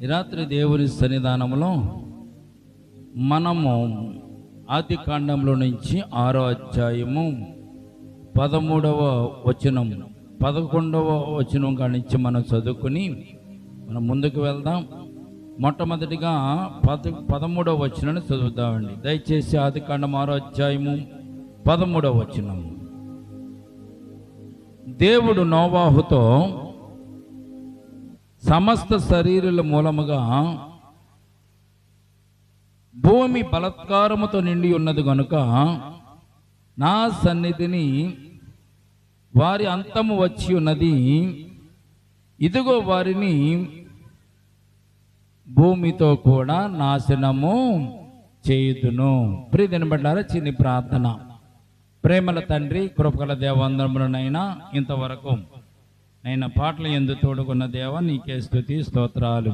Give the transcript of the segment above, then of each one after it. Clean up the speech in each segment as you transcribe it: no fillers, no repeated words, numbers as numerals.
ఈ రాత్రి దేవుని సన్నిధానంలో మనము ఆది కాండంలో నుంచి 6వ అధ్యాయము 13వ వచనం 11వ వచనం కాడి నుంచి మనం చదువుకుని మనం ముందుకు వెళ్దాం. మొట్టమొదటిగా 13వ వచనాన్ని చదువుదామండి. దయచేసి ఆది కాండం 6వ అధ్యాయము 13వ వచనం. దేవుడు నోవాహుతో సమస్త శరీరుల మూలముగా భూమి బలత్కారముతో నిండి ఉన్నది గనుక నా సన్నిధిని వారి అంతము వచ్చి ఉన్నది, ఇదిగో వారిని భూమితో కూడా నాశనము చేయుదును. ప్రియదిన బిడ్డలారా, చిన్ని ప్రార్థన. ప్రేమల తండ్రి, కృపగల దేవందరములనైనా ఇంతవరకు నైనా పాటలు ఎందు తోడుకున్న దేవ నీకే స్తుతి స్తోత్రాలు.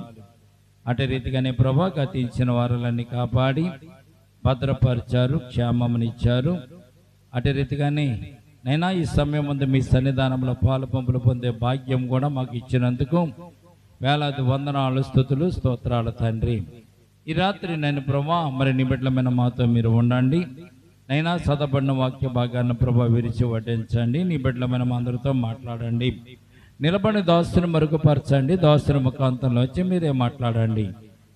అటు రీతిగానే ప్రభా గతించిన వారులన్నీ కాపాడి భద్రపరిచారు, క్షేమమునిచ్చారు. అటు రీతిగానే నైనా ఈ సమయం ముందు మీ సన్నిధానంలో పాలు పంపులు పొందే భాగ్యం కూడా మాకు ఇచ్చినందుకు వేలాది వందనాలు, స్తుతులు, స్తోత్రాలు తండ్రి. ఈ రాత్రి నేను ప్రభా మరి నీ బిడ్డలమైన మాతో మీరు ఉండండి. నైనా చదవబడిన వాక్య భాగాన్ని ప్రభా విరిచి వడ్డించండి. నీ బిడ్డలమైన మా అందరితో మాట్లాడండి. నిలబడి దాసుని మరుగుపరచండి. దాసుని ముఖాంతంలో వచ్చి మీరే మాట్లాడండి.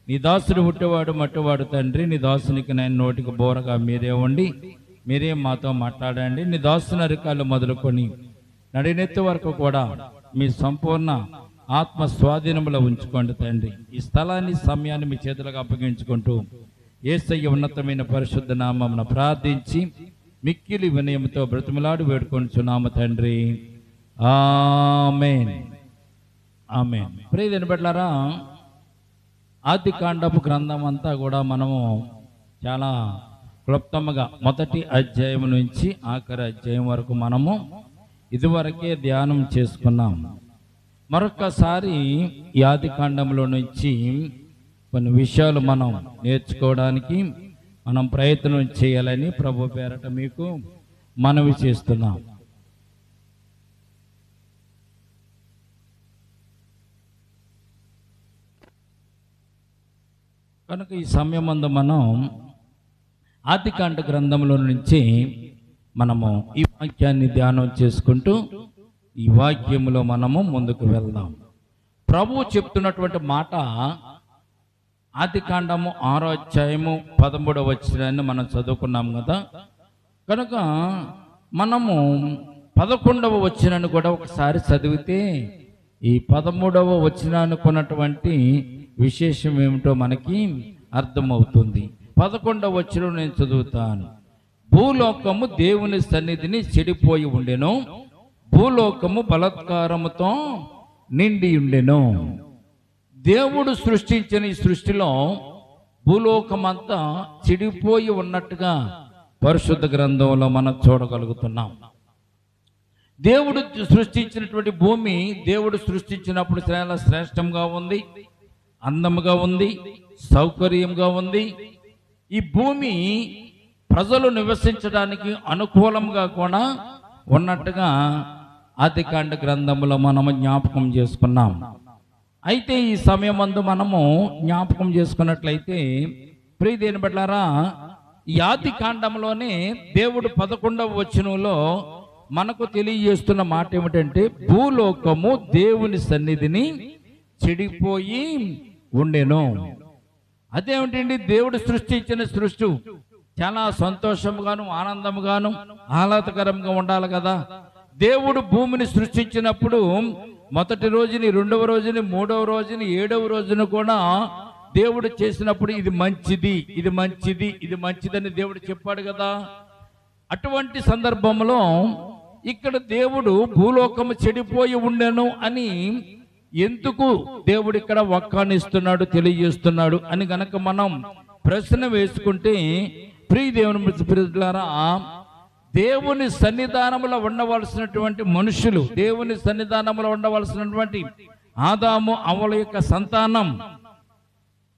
నీ దాసుడు పుట్టేవాడు మట్టివాడు తండ్రి. నీ దాసునికి నేను నోటికి బోరగా మీరే ఉండి మీరే మాతో మాట్లాడండి. నీ దాసుని అరికాలు మొదలుకొని నడినెత్తి వరకు కూడా మీ సంపూర్ణ ఆత్మ స్వాధీనంలో ఉంచుకోండి తండ్రి. ఈ స్థలాన్ని, సమయాన్ని మీ చేతులకు అప్పగించుకుంటూ యేసయ్య ఉన్నతమైన పరిశుద్ధ నామమున ప్రార్థించి మిక్కిలి వినయంతో బ్రతిమలాడి వేడుకొంచున్నాము తండ్రి. ఆమేన్, ఆమేన్. ప్రియమైన బిడ్డలారా, ఆది కాండపు గ్రంథం అంతా కూడా మనము చాలా క్లుప్తంగా మొదటి అధ్యాయం నుంచి ఆఖరి అధ్యాయం వరకు మనము ఇదివరకే ధ్యానం చేసుకున్నాం. మరొకసారి ఈ ఆది కాండంలో నుంచి కొన్ని విషయాలు మనం నేర్చుకోవడానికి మనం ప్రయత్నం చేయాలని ప్రభు పేరట మీకు మనవి చేస్తున్నాం. కనుక ఈ సమయం ముందు మనం ఆదికాండ గ్రంథంలో నుంచి మనము ఈ వాక్యాన్ని ధ్యానం చేసుకుంటూ ఈ వాక్యంలో మనము ముందుకు వెళ్దాం. ప్రభువు చెప్తున్నటువంటి మాట ఆదికాండము 6వ అధ్యాయము 13వ వచనాన్ని మనం చదువుకున్నాం కదా. కనుక మనము 11వ వచనాన్ని కూడా ఒకసారి చదివితే ఈ 13వ వచనానికి ఉన్నటువంటి విశేషం ఏమిటో మనకి అర్థమవుతుంది. 11వ వచనం నేను చదువుతాను. భూలోకము దేవుని సన్నిధిని చెడిపోయి ఉండెను, భూలోకము బలత్కారముతో నిండి ఉండెను. దేవుడు సృష్టించిన ఈ సృష్టిలో భూలోకమంతా చెడిపోయి ఉన్నట్టుగా పరిశుద్ధ గ్రంథంలో మనం చూడగలుగుతున్నాం. దేవుడు సృష్టించినటువంటి భూమి దేవుడు సృష్టించినప్పుడు చాలా శ్రేష్టంగా ఉంది, అందముగా ఉంది, సౌకర్యంగా ఉంది. ఈ భూమి ప్రజలు నివసించడానికి అనుకూలంగా కూడా ఉన్నట్టుగా ఆదికాండ గ్రంథంలో మనము జ్ఞాపకం చేసుకున్నాం. అయితే ఈ సమయం ముందు మనము జ్ఞాపకం చేసుకున్నట్లయితే ప్రియదేని బిడ్డలారా, ఈ ఆది కాండంలోనే దేవుడు 11వ వచనంలో మనకు తెలియజేస్తున్న మాట ఏమిటంటే భూలోకము దేవుని సన్నిధిని చెడిపోయి ఉండెను. అదేమిటండి? దేవుడు సృష్టించిన సృష్టి చాలా సంతోషంగాను ఆనందంగాను ఆహ్లాదకరంగా ఉండాలి కదా. దేవుడు భూమిని సృష్టించినప్పుడు మొదటి రోజుని, 2వ రోజుని, 3వ రోజుని, 7వ రోజున కూడా దేవుడు చేసినప్పుడు ఇది మంచిది, ఇది మంచిది, ఇది మంచిదని దేవుడు చెప్పాడు కదా. అటువంటి సందర్భంలో ఇక్కడ దేవుడు భూలోకము చెడిపోయి ఉండెను అని ఎందుకు దేవుడు ఇక్కడ వాక్యాన్నిస్తున్నాడు, తెలియజేస్తున్నాడు అని గనక మనం ప్రశ్న వేసుకుంటే, ప్రియ దేవుని బిడ్డలారా, దేవుని సన్నిధానంలో ఉండవలసినటువంటి మనుషులు, దేవుని సన్నిధానంలో ఉండవలసినటువంటి ఆదాము అవ్వల యొక్క సంతానం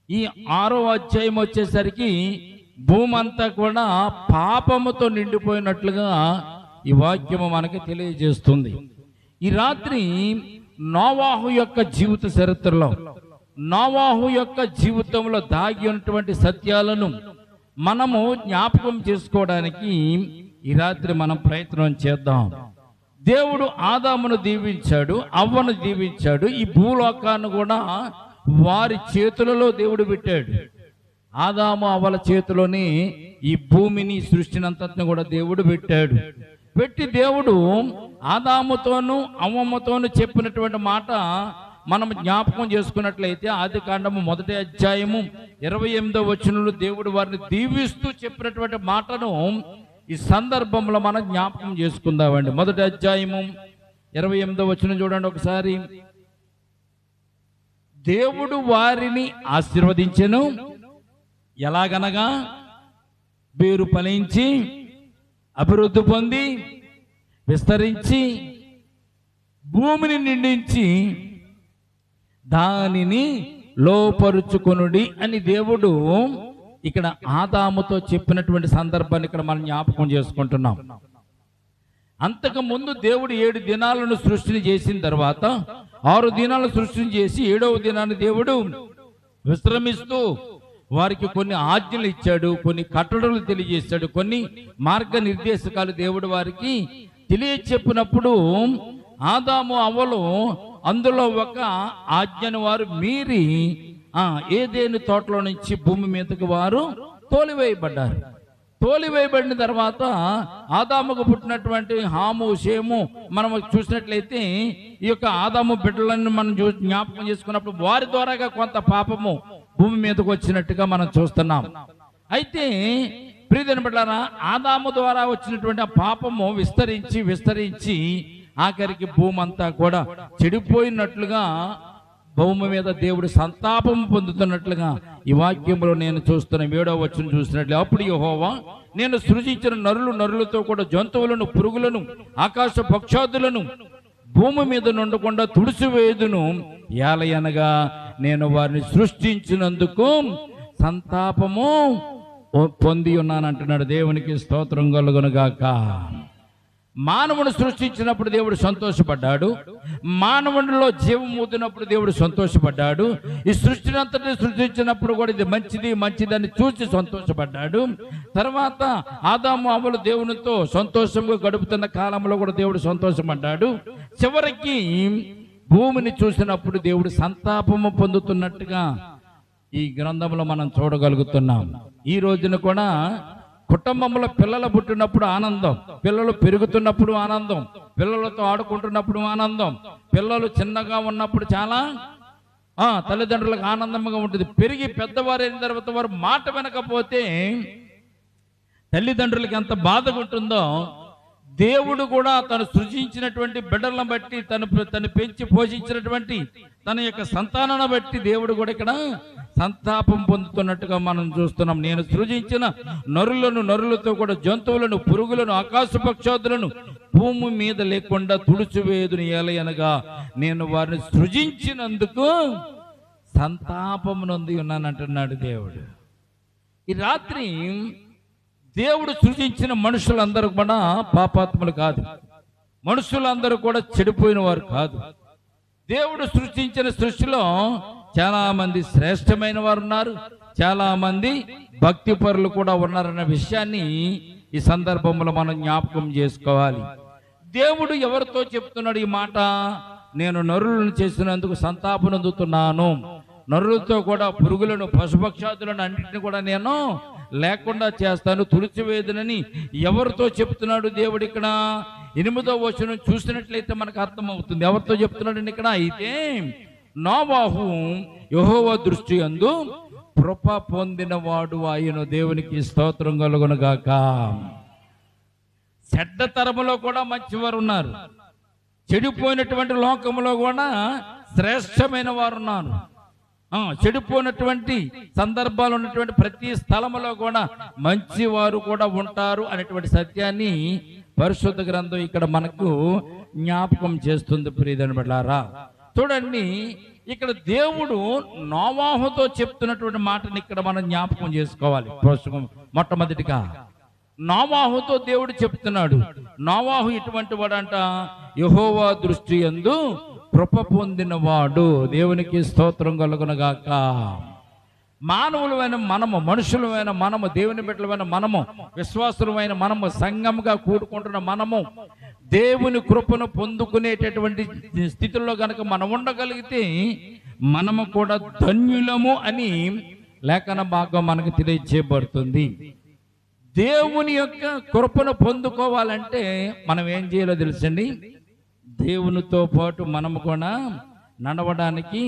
ఈ 6వ అధ్యాయం వచ్చేసరికి భూమి అంతా కూడా పాపముతో నిండిపోయినట్లుగా ఈ వాక్యము మనకి తెలియజేస్తుంది. ఈ రాత్రి నోవాహు యొక్క జీవిత చరిత్రలో నోవాహు యొక్క జీవితంలో దాగి ఉన్నటువంటి సత్యాలను మనము జ్ఞాపకం చేసుకోవడానికి ఈ రాత్రి మనం ప్రయత్నం చేద్దాం. దేవుడు ఆదామును దీవించాడు, అవ్వను దీవించాడు. ఈ భూలోకాన్ని కూడా వారి చేతులలో దేవుడు పెట్టాడు. ఆదాము అవ్వల చేతిలోని ఈ భూమిని సృష్టినంతటిని కూడా దేవుడు పెట్టాడు. పెట్టి దేవుడు ఆదాముతోనూ అవ్వమ్మతోనూ చెప్పినటువంటి మాట మనం జ్ఞాపకం చేసుకున్నట్లయితే ఆదికాండము 1వ అధ్యాయము 28వ వచనంలో దేవుడు వారిని దీవిస్తూ చెప్పినటువంటి మాటను ఈ సందర్భంలో మనం జ్ఞాపకం చేసుకుందామండి. 1వ అధ్యాయము 28వ వచనం చూడండి ఒకసారి. దేవుడు వారిని ఆశీర్వదించెను, ఎలాగనగా వేరు ఫలించి అభివృద్ధి పొంది విస్తరించి భూమిని నిండించి దానిని లోపరుచుకొనుడి అని దేవుడు ఇక్కడ ఆదాముతో చెప్పినటువంటి సందర్భాన్ని ఇక్కడ మనం జ్ఞాపకం చేసుకుంటున్నాం. అంతకు ముందు దేవుడు 7 దినాలను సృష్టిని చేసిన తర్వాత 6 దినాలను సృష్టిని చేసి 7వ దినాన్ని దేవుడు విశ్రమిస్తూ వారికి కొన్ని ఆజ్ఞలు ఇచ్చాడు, కొన్ని కట్టడలు తెలియజేశాడు, కొన్ని మార్గనిర్దేశకాలు దేవుడు వారికి తెలియచెప్పినప్పుడు ఆదాము అవ్వలు అందులో ఒక ఆజ్ఞను వారు మీరి ఏదేని తోటలో నుంచి భూమి మీదకి వారు తోలివేయబడ్డారు. తోలివేయబడిన తర్వాత ఆదాముకు పుట్టినటువంటి హాము షేము మనం చూసినట్లయితే ఈ యొక్క ఆదాము బిడ్డలను మనం జ్ఞాపకం చేసుకున్నప్పుడు వారి ద్వారాగా కొంత పాపము భూమి మీదకు వచ్చినట్టుగా మనం చూస్తున్నాం. అయితే ప్రియమైన బిడ్డలారా, ఆదాము ద్వారా వచ్చినటువంటి ఆ పాపము విస్తరించి విస్తరించి ఆఖరికి భూమి అంతా కూడా చెడిపోయినట్లుగా భూమి మీద దేవుడు సంతాపం పొందుతున్నట్లుగా ఈ వాక్యంలో నేను చూస్తున్న 7వ వచనం చూసినట్లు, అప్పుడు యెహోవా నేను సృజించిన నరులతో కూడా జంతువులను, పురుగులను, ఆకాశ పక్షాదులను భూమి మీద నుండకుండా తుడిసివేయుదును, ఏలయనగా నేను వారిని సృష్టించినందుకు సంతాపము పొంది ఉన్నాను అంటున్నాడు. దేవునికి స్తోత్రం కలుగునుగాక. మానవుని సృష్టించినప్పుడు దేవుడు సంతోషపడ్డాడు, మానవునిలో జీవం ఊదినప్పుడు దేవుడు సంతోషపడ్డాడు. ఈ సృష్టినంతటి సృష్టించినప్పుడు కూడా ఇది మంచిది మంచిదని చూసి సంతోషపడ్డాడు. తర్వాత ఆదాము అవ్వలు దేవునితో సంతోషంగా గడుపుతున్న కాలంలో కూడా దేవుడు సంతోషపడ్డాడు. చివరికి భూమిని చూసినప్పుడు దేవుడు సంతాపము పొందుతున్నట్టుగా ఈ గ్రంథంలో మనం చూడగలుగుతున్నాం. ఈ రోజున కూడా కుటుంబంలో పిల్లలు పుట్టినప్పుడు ఆనందం, పిల్లలు పెరుగుతున్నప్పుడు ఆనందం, పిల్లలతో ఆడుకుంటున్నప్పుడు ఆనందం, పిల్లలు చిన్నగా ఉన్నప్పుడు చాలా తల్లిదండ్రులకు ఆనందంగా ఉంటుంది. పెరిగి పెద్దవారైన తర్వాత వారు మాట వినకపోతే తల్లిదండ్రులకి ఎంత బాధగా ఉంటుందో దేవుడు కూడా తను సృజించినటువంటి బిడ్డలను బట్టి తను పెంచి పోషించినటువంటి తన యొక్క సంతానాన్ని బట్టి దేవుడు కూడా ఇక్కడ సంతాపం పొందుతున్నట్టుగా మనం చూస్తున్నాం. నేను సృజించిన నరులతో కూడా జంతువులను, పురుగులను, ఆకాశ పక్షాదులను భూమి మీద లేకుండా తుడిచివేయుదును, ఏలయనగా నేను వారిని సృజించినందుకు సంతాపము నొంది ఉన్నానంటున్నాడు దేవుడు. ఈ రాత్రి దేవుడు సృజించిన మనుషులందరూ కూడా పాపాత్ములు కాదు, మనుషులందరూ కూడా చెడిపోయిన వారు కాదు. దేవుడు సృష్టించిన సృష్టిలో చాలా మంది శ్రేష్టమైన వారు ఉన్నారు, చాలా మంది భక్తి పరులు కూడా ఉన్నారన్న విషయాన్ని ఈ సందర్భంలో మనం జ్ఞాపకం చేసుకోవాలి. దేవుడు ఎవరితో చెప్తున్నాడు ఈ మాట? నేను నరులను చేసినందుకు సంతాపనందుతున్నాను, నరులతో కూడా పురుగులను, పశుపక్షాదులను అన్నింటినీ కూడా నేను లేకుండా చేస్తాను, తుడిచివేదనని ఎవరితో చెప్తున్నాడు దేవుడు? ఇక్కడ 8వ వచనం చూసినట్లయితే మనకు అర్థమవుతుంది ఎవరితో చెప్తున్నాడు ఇక్కడ. అయితే నోవాహు యెహోవా దృష్టి యందు కృప పొందినవాడు ఆయన. దేవునికి స్తోత్రం కలుగునుగాక. చెడ్డ తరములో కూడా మంచివారు ఉన్నారు, చెడిపోయినటువంటి లోకంలో కూడా శ్రేష్టమైన వారు ఉన్నారు. చెడిపోయినటువంటి సందర్భాలు ఉన్నటువంటి ప్రతి స్థలములో కూడా మంచివారు కూడా ఉంటారు అనేటువంటి సత్యాన్ని పరిశుద్ధ గ్రంథం ఇక్కడ మనకు జ్ఞాపకం చేస్తుంది. ప్రియమైన బిడ్డలారా, చూడండి, ఇక్కడ దేవుడు నోవాహుతో చెప్తున్నటువంటి మాటని ఇక్కడ మనం జ్ఞాపకం చేసుకోవాలి. మొట్టమొదటిగా నోవాహుతో దేవుడు చెప్తున్నాడు. నోవాహు ఇటువంటి వాడంట, యెహోవా దృష్టి యందు కృప పొందినవాడు. దేవునికి స్తోత్రం కలుగునుగాక. మానవులమైన మనము, మనుషులమైన మనము, దేవుని బిడ్డలమైన మనము, విశ్వాసులమైన మనము, సంఘంగా కూడుకుంటున్న మనము దేవుని కృపను పొందుకునేటటువంటి స్థితిలో కనుక మనం ఉండగలిగితే మనము కూడా ధన్యులము అని లేఖన భాగం మనకు తెలియజేయబడుతుంది. దేవుని యొక్క కృపను పొందుకోవాలంటే మనం ఏం చేయాలో తెలుసండి. దేవునితో పాటు మనము కూడా నడవడానికి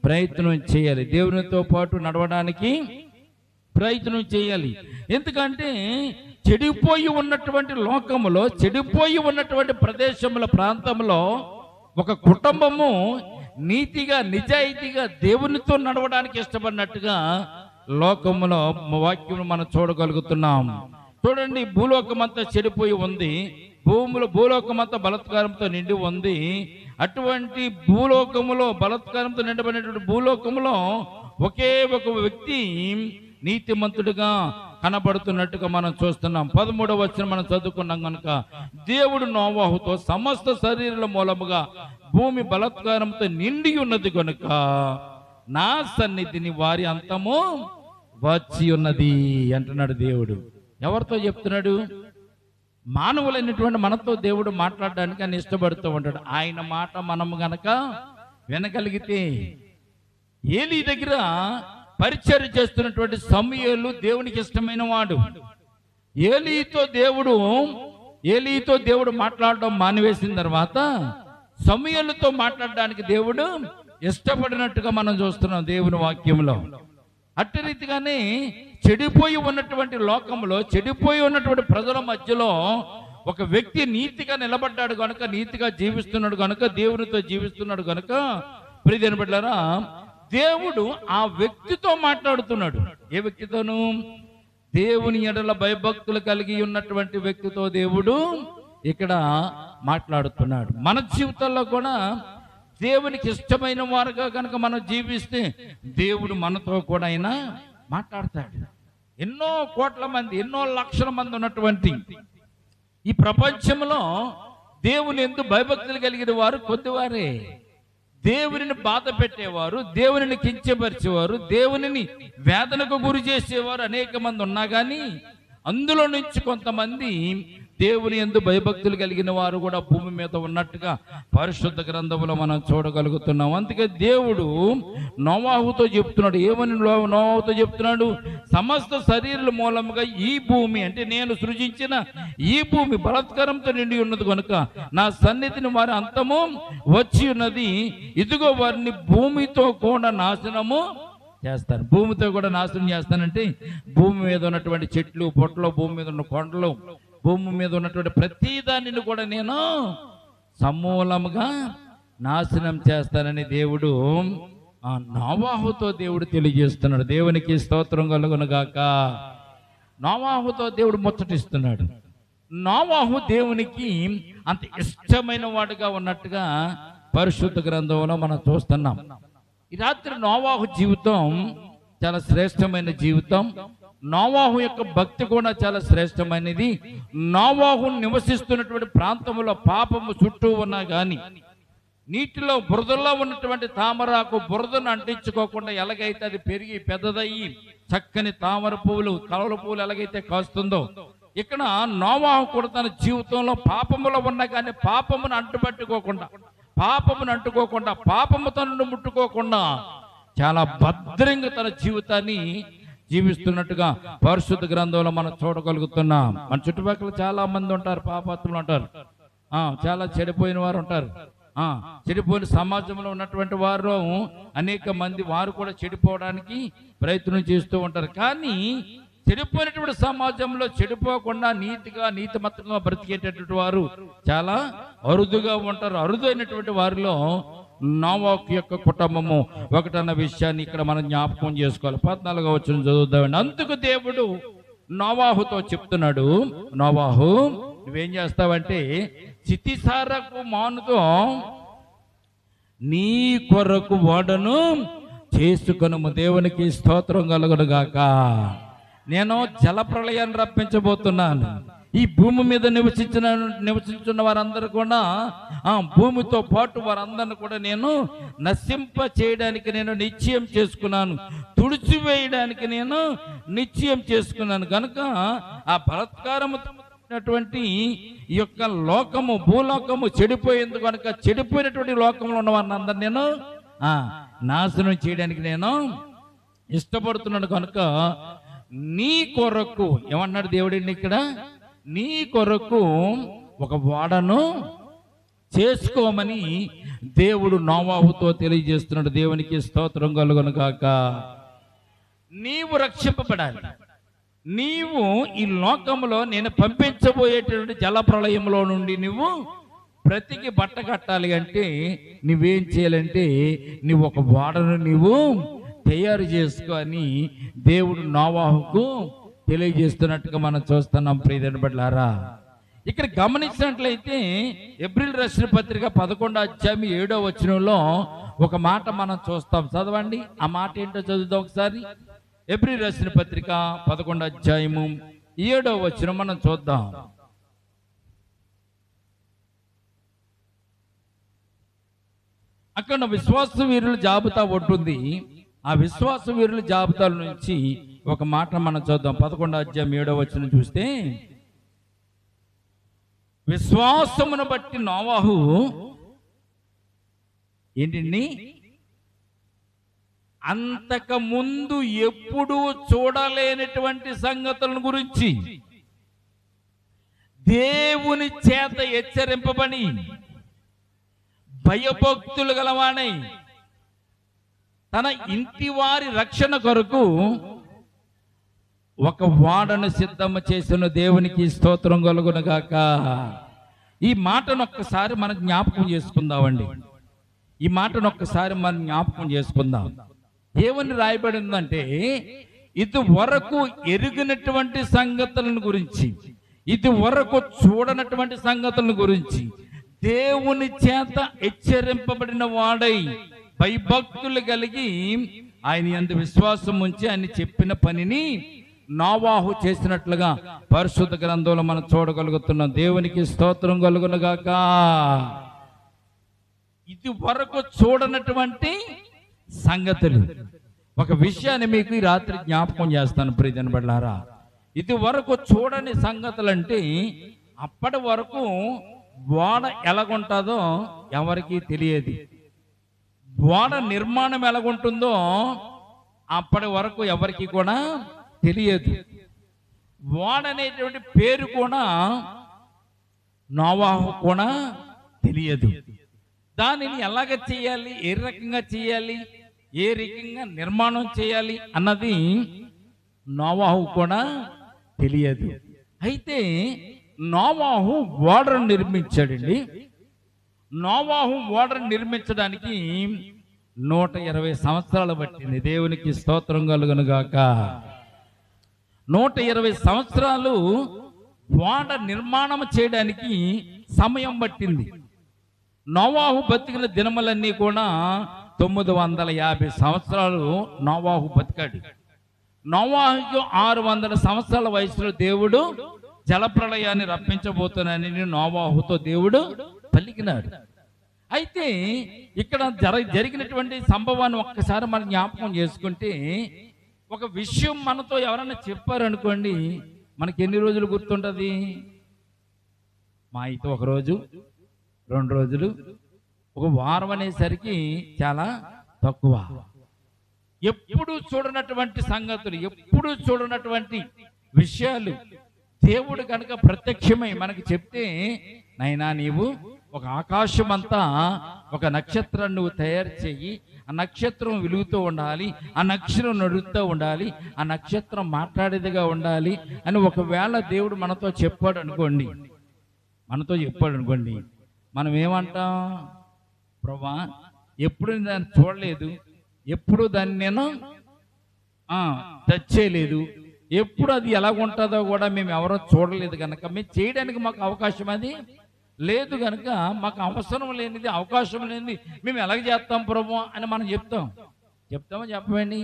ప్రయత్నం చేయాలి. దేవునితో పాటు నడవడానికి ప్రయత్నం చేయాలి. ఎందుకంటే చెడిపోయి ఉన్నటువంటి లోకములో, చెడిపోయి ఉన్నటువంటి ప్రదేశముల ప్రాంతంలో ఒక కుటుంబము నీతిగా నిజాయితీగా దేవునితో నడవడానికి ఇష్టపడినట్టుగా లోకములో వాక్యం మనం చూడగలుగుతున్నాం. చూడండి, భూలోకమంతా చెడిపోయి ఉంది, భూలోకమంతా బలాత్కారంతో నిండి ఉంది. అటువంటి భూలోకములో, బలాత్కారంతో నిండబడినటువంటి భూలోకములో ఒకే ఒక వ్యక్తి నీతిమంతుడిగా కనబడుతున్నట్టుగా మనం చూస్తున్నాం. 13వ వచనం మనం చదువుకున్నాం కనుక, దేవుడు నోవాహుతో సమస్త శరీరాల మూలముగా భూమి బలాత్కారంతో నిండి ఉన్నది కనుక నా సన్నిధిని వారి అంతము వచ్చి ఉన్నది అంటున్నాడు దేవుడు. ఎవరితో చెప్తున్నాడు? మానవులైనటువంటి మనతో దేవుడు మాట్లాడడానికి ఆయన ఇష్టపడుతూ ఉంటాడు. ఆయన మాట మనము గనక వినగలిగితే, ఏలీ దగ్గర పరిచర్య చేస్తున్నటువంటి సమూయేలు దేవునికి ఇష్టమైన వాడు. ఏలీతో దేవుడు మాట్లాడడం మానివేసిన తర్వాత సమూయేలుతో మాట్లాడడానికి దేవుడు ఇష్టపడినట్టుగా మనం చూస్తున్నాం దేవుని వాక్యంలో. అట్టి రీతిగానే చెడిపోయి ఉన్నటువంటి లోకంలో, చెడిపోయి ఉన్నటువంటి ప్రజల మధ్యలో ఒక వ్యక్తి నీతిగా నిలబడ్డాడు కనుక, నీతిగా జీవిస్తున్నాడు కనుక, దేవునితో జీవిస్తున్నాడు కనుక, ప్రియమైన బిడ్డలారా, దేవుడు ఆ వ్యక్తితో మాట్లాడుతున్నాడు. ఏ వ్యక్తితోనూ? దేవుని ఎడల భయభక్తులు కలిగి ఉన్నటువంటి వ్యక్తితో దేవుడు ఇక్కడ మాట్లాడుతున్నాడు. మన జీవితాల్లో కూడా దేవునికి ఇష్టమైన వారుగా కనుక మనం జీవిస్తే దేవుడు మనతో కూడా అయినా మాట్లాడతాడు. ఎన్నో కోట్ల మంది, ఎన్నో లక్షల మంది ఉన్నటువంటి ఈ ప్రపంచంలో దేవుని యందు భయభక్తులు కలిగిన వారు కొద్దివారే. దేవునిని బాధ పెట్టేవారు, దేవునిని కించపరిచేవారు, దేవునిని వేదనకు గురి చేసేవారు అనేక మంది ఉన్నా కానీ అందులో నుంచి కొంతమంది దేవుని యందు భయభక్తులు కలిగిన వారు కూడా భూమి మీద ఉన్నట్టుగా పరిశుద్ధ గ్రంథంలో మనం చూడగలుగుతున్నాం. అందుకే దేవుడు నోవాహుతో చెప్తున్నాడు. ఏమని నోవాహుతో చెప్తున్నాడు? సమస్త శరీరాల మూలముగా ఈ భూమి, అంటే నేను సృజించిన ఈ భూమి బలాత్కారంతో నిండి ఉన్నది కనుక నా సన్నిధిని వారి అంతము వచ్చి ఉన్నది. ఇదిగో వారిని భూమితో కూడా నాశనము చేస్తాను. భూమితో కూడా నాశనం చేస్తానంటే భూమి మీద ఉన్నటువంటి చెట్లు, పొట్లు, భూమి మీద ఉన్న కొండలు, భూమి మీద ఉన్నటువంటి ప్రతి దానిని కూడా నేను సమూలముగా నాశనం చేస్తానని దేవుడు నోవాహుతో దేవుడు తెలియజేస్తున్నాడు. దేవునికి స్తోత్రం కలుగునుగాక. నోవాహుతో దేవుడు ముచ్చటిస్తున్నాడు. నోవాహు దేవునికి అంత ఇష్టమైన వాడుగా ఉన్నట్టుగా పరిశుద్ధ గ్రంథంలో మనం చూస్తున్నాం. ఈ రాత్రి నోవాహు జీవితం చాలా శ్రేష్టమైన జీవితం. నోవాహు యొక్క భక్తి కూడా చాలా శ్రేష్టమైనది. నోవాహు నివసిస్తున్నటువంటి ప్రాంతంలో పాపము చుట్టూ ఉన్నా కానీ, నీటిలో బురదలో ఉన్నటువంటి తామరాకు బురదను అంటించుకోకుండా ఎలాగైతే అది పెరిగి పెద్దదయ్యి చక్కని తామర పువ్వులు, కలవల పువ్వులు ఎలాగైతే కాస్తుందో, ఇక్కడ నోవాహు కూడా తన జీవితంలో పాపములో ఉన్నా కానీ పాపమును అంటుకోకుండా పాపము తనను ముట్టుకోకుండా చాలా భద్రంగా తన జీవితాన్ని జీవిస్తున్నట్టుగా పరిశుద్ధ గ్రంథంలో మనం చూడగలుగుతున్నాం. మన చుట్టుపక్కల చాలా మంది ఉంటారు, పాపాత్ములు ఉంటారు, చాలా చెడిపోయిన వారు ఉంటారు. చెడిపోయిన సమాజంలో ఉన్నటువంటి వారు అనేక మంది వారు కూడా చెడిపోవడానికి ప్రయత్నం చేస్తూ ఉంటారు. కానీ చెడిపోయినటువంటి సమాజంలో చెడిపోకుండా నీతిమంతంగా బ్రతికేటటువంటి వారు చాలా అరుదుగా ఉంటారు. అరుదైనటువంటి వారిలో నోవాహు యొక్క కుటుంబము ఒకటన్న విషయాన్ని ఇక్కడ మనం జ్ఞాపకం చేసుకోవాలి. 14వ వచనం చదువుదామండి. అందుకు దేవుడు నోవాహుతో చెప్తున్నాడు, నోవాహు నువ్వేం చేస్తావంటే చితిసారకు మానుతో నీ కొరకు ఓడను చేసుకొనుము. దేవునికి స్తోత్రం కలుగునుగాక. నేను జలప్రళయాన్ని రప్పించబోతున్నాను. ఈ భూమి మీద నివసించున్న వారందరూ కూడా భూమితో పాటు వారందరిని కూడా నేను నశింప చేయడానికి నేను నిశ్చయం చేసుకున్నాను, తుడిచివేయడానికి నేను నిశ్చయం చేసుకున్నాను. కనుక ఆ బలత్కారమైనటువంటి ఈ యొక్క లోకము, భూలోకము చెడిపోయేందుకు కనుక చెడిపోయినటువంటి లోకంలో ఉన్న వారిని అందరు నేను నాశనం చేయడానికి నేను ఇష్టపడుతున్నాను. కనుక నీ కొరకు ఏమన్నాడు దేవుడిని ఇక్కడ, నీ కొరకు ఒక ఓడను చేసుకోమని దేవుడు నోవాహుతో తెలియజేస్తున్నాడు. దేవునికి స్తోత్రం కలుగును గాక. నీవు రక్షింపబడాలి. నీవు ఈ లోకంలో నేను పంపించబోయేటువంటి జల ప్రళయంలో నుండి నువ్వు బ్రతికి బట్ట కట్టాలి అంటే నువ్వేం చేయాలంటే నువ్వు ఒక ఓడను నీవు తయారు చేసుకో అని దేవుడు నోవాహుకు తెలియజేస్తున్నట్టుగా మనం చూస్తున్నాం. ప్రియమైన బిడ్డలారా, ఇక్కడ గమనించినట్లయితే ఏప్రిల్ రాసిన పత్రిక 11వ అధ్యాయం 7వ వచనంలో ఒక మాట మనం చూస్తాం. చదవండి, ఆ మాట ఏంటో చదువుతాం ఒకసారి. ఏప్రిల్ రాసిన పత్రిక 11వ అధ్యాయము 7వ వచనం మనం చూద్దాం. అక్కడ విశ్వాస వీరుల జాబితా ఉంటుంది. ఆ విశ్వాస వీరుల జాబితాల నుంచి ఒక మాట మనం చూద్దాం. 11వ అధ్యాయం 7వ వచనం చూస్తే, విశ్వాసమును బట్టి నోవాహు ఏంటండి, అంతకు ముందు ఎప్పుడూ చూడలేనటువంటి సంగతులను గురించి దేవుని చేత హెచ్చరింపబడి భయభక్తులు గలవాడై తన ఇంటి వారి రక్షణ కొరకు ఒక ఓడను సిద్ధము చేసిన దేవునికి స్తోత్రం కలుగును గాక. ఈ మాటను ఒక్కసారి మనం జ్ఞాపకం చేసుకుందామండి. ఈ మాటను ఒక్కసారి మనం జ్ఞాపకం చేసుకుందాం. ఏమని రాయబడిందంటే, ఇది వరకు ఎరిగినటువంటి సంగతులను గురించి, ఇది వరకు చూడనటువంటి సంగతులను గురించి దేవుని చేత హెచ్చరింపబడిన వాడై భయభక్తులు కలిగి ఆయన యందు విశ్వాసం ఉంచి ఆయన చెప్పిన పనిని నోవాహు చేసినట్లుగా పరిశుద్ధ గ్రంథంలో మనం చూడగలుగుతున్నాం. దేవునికి స్తోత్రం కలుగును గాక. ఇది వరకు చూడనటువంటి సంగతులు, ఒక విషయాన్ని మీకు ఈ రాత్రి జ్ఞాపకం చేస్తాను ప్రియమైన బిడ్డలారా. ఇది వరకు చూడని సంగతులు అంటే అప్పటి వరకు ఓడ ఎలాగుంటుందో ఎవరికి తెలియదు. ఓడ నిర్మాణం ఎలాగుంటుందో అప్పటి వరకు ఎవరికి కూడా తెలియదు. ఓడ అనేటువంటి పేరు కూడా నోవాహు కూడా తెలియదు. దానిని ఎలాగ చేయాలి, ఏ రకంగా చేయాలి, ఏ రకంగా నిర్మాణం చేయాలి అన్నది నోవాహు కూడా తెలియదు. అయితే నోవాహు ఓడను నిర్మించాడండి. నోవాహు ఓడను నిర్మించడానికి 120 సంవత్సరాలు పట్టింది. దేవునికి స్తోత్రం కలుగును గాక. 120 సంవత్సరాలు ఓడ నిర్మాణం చేయడానికి సమయం పట్టింది. నోవాహు బతికిన దినములన్నీ కూడా 950 సంవత్సరాలు నోవాహు బతికాడు. నోవాహుకు 600 సంవత్సరాల వయసులో దేవుడు జలప్రళయాన్ని రప్పించబోతున్నానని నోవాహుతో దేవుడు పలికినాడు. అయితే ఇక్కడ జరిగినటువంటి సంభవాన్ని ఒక్కసారి మనం జ్ఞాపకం చేసుకుంటే, ఒక విషయం మనతో ఎవరైనా చెప్పారనుకోండి, మనకి ఎన్ని రోజులు గుర్తుంటుంది? మా అయితే 1 రోజు, 2 రోజులు, 1 వారం అనేసరికి చాలా తక్కువ. ఎప్పుడు చూడనటువంటి సంగతులు, ఎప్పుడు చూడనటువంటి విషయాలు దేవుడు కనుక ప్రత్యక్షమై మనకి చెప్తే, నైనా నీవు ఒక ఆకాశం అంతా ఒక నక్షత్రాన్ని నువ్వు తయారు చేయి, ఆ నక్షత్రం వెలుగుతూ ఉండాలి, ఆ నక్షత్రం నడుస్తూ ఉండాలి, ఆ నక్షత్రం మాట్లాడేదిగా ఉండాలి అని ఒకవేళ దేవుడు మనతో చెప్పాడు అనుకోండి, మనం ఏమంటాం? ప్రభా, ఎప్పుడు దాన్ని చూడలేదు, ఎప్పుడు దాన్ని నేను టచ్ చేయలేదు, ఎప్పుడు అది ఎలాగుంటుందో కూడా మేము ఎవరో చూడలేదు కనుక మేము చేయడానికి మాకు అవకాశం అది లేదు కనుక మాకు అవసరం లేనిది, అవకాశం లేనిది మేము ఎలాగ చేస్తాం ప్రభు అని మనం చెప్తామా చెప్పండి.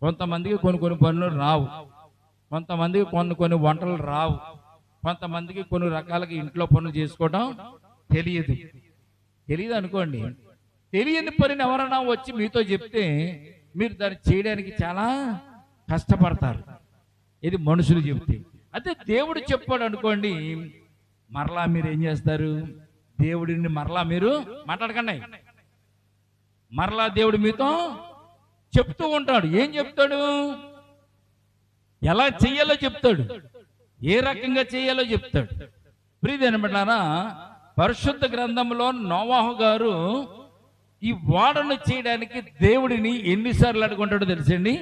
కొంతమందికి కొన్ని పనులు రావు, కొంతమందికి కొన్ని వంటలు రావు, కొంతమందికి కొన్ని రకాలుగా ఇంట్లో పనులు చేసుకోవడం తెలియదు అనుకోండి. తెలియని పనిని ఎవరైనా వచ్చి మీతో చెప్తే మీరు దాన్ని చేయడానికి చాలా కష్టపడతారు. ఇది మనుషులు చెప్తే. అదే దేవుడు చెప్పాడు అనుకోండి, మరలా మీరు ఏం చేస్తారు? దేవుడిని మరలా మీరు మాట్లాడకండి, మరలా దేవుడు మీతో చెప్తూ ఉంటాడు. ఏం చెప్తాడు? ఎలా చెయ్యాలో చెప్తాడు, ఏ రకంగా చేయాలో చెప్తాడు. ప్రియదేనబడ్డారా, పరిశుద్ధ గ్రంథంలో నోవాహు గారు ఈ ఓడను చేయడానికి దేవుడిని ఎన్నిసార్లు అడుగుంటాడో తెలుసండి?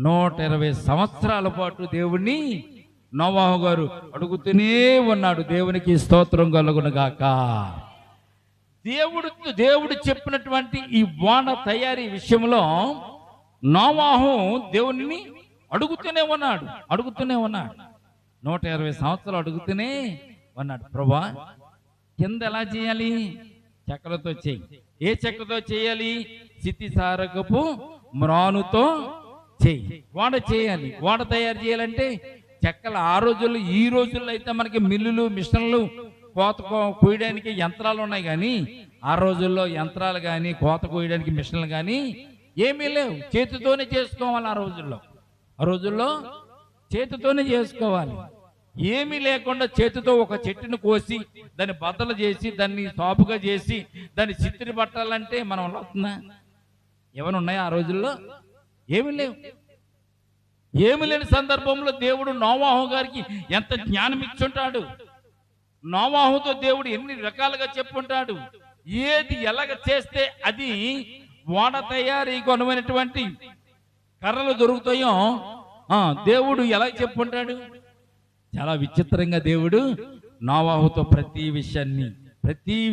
120 సంవత్సరాల పాటు దేవుణ్ణి నోవాహు గారు అడుగుతూనే ఉన్నాడు. దేవునికి స్తోత్రం కలుగునుగాక. దేవుడు చెప్పినటువంటి ఈ ఓడ తయారీ విషయంలో నోవాహు దేవుణ్ణి అడుగుతూనే ఉన్నాడు. 120 సంవత్సరాలు అడుగుతూనే ఉన్నాడు. ప్రభువా, కింద ఎలా చేయాలి? చెక్కలతో చేయి. ఏ చెక్కతో చేయాలి? చితిసారకపు మ్రానుతో చేయి. ఓడ చేయాలి. ఓడ తయారు చేయాలంటే చెక్కలు ఆ రోజుల్లో, ఈ రోజుల్లో అయితే మనకి మిల్లులు, మిషన్లు, కోత కోయడానికి యంత్రాలు ఉన్నాయి. కానీ ఆ రోజుల్లో యంత్రాలు కానీ, కోత కోయడానికి మిషన్లు కానీ ఏమీ లేవు. చేతితోనే చేసుకోవాలి. ఆ రోజుల్లో చేతితోనే చేసుకోవాలి. ఏమీ లేకుండా చేతితో ఒక చెట్టును కోసి దాన్ని బద్దలు చేసి దాన్ని సాపుగా చేసి దాన్ని చిత్రి పట్టాలంటే మనం అవుతుందా? ఏమైనా ఉన్నాయా ఆ రోజుల్లో? ఏమీ లేవు. ఏమి లేని సందర్భంలో దేవుడు నోవాహు గారికి ఎంత జ్ఞానం ఇచ్చుంటాడు. నోవాహుతో దేవుడు ఎన్ని రకాలుగా చెప్పుంటాడు. ఏది ఎలాగ చేస్తే అది ఓడ తయారీ కొనమైనటువంటి కర్రలు దొరుకుతాయో దేవుడు ఎలా చెప్పుంటాడు. చాలా విచిత్రంగా దేవుడు నోవాహుతో ప్రతి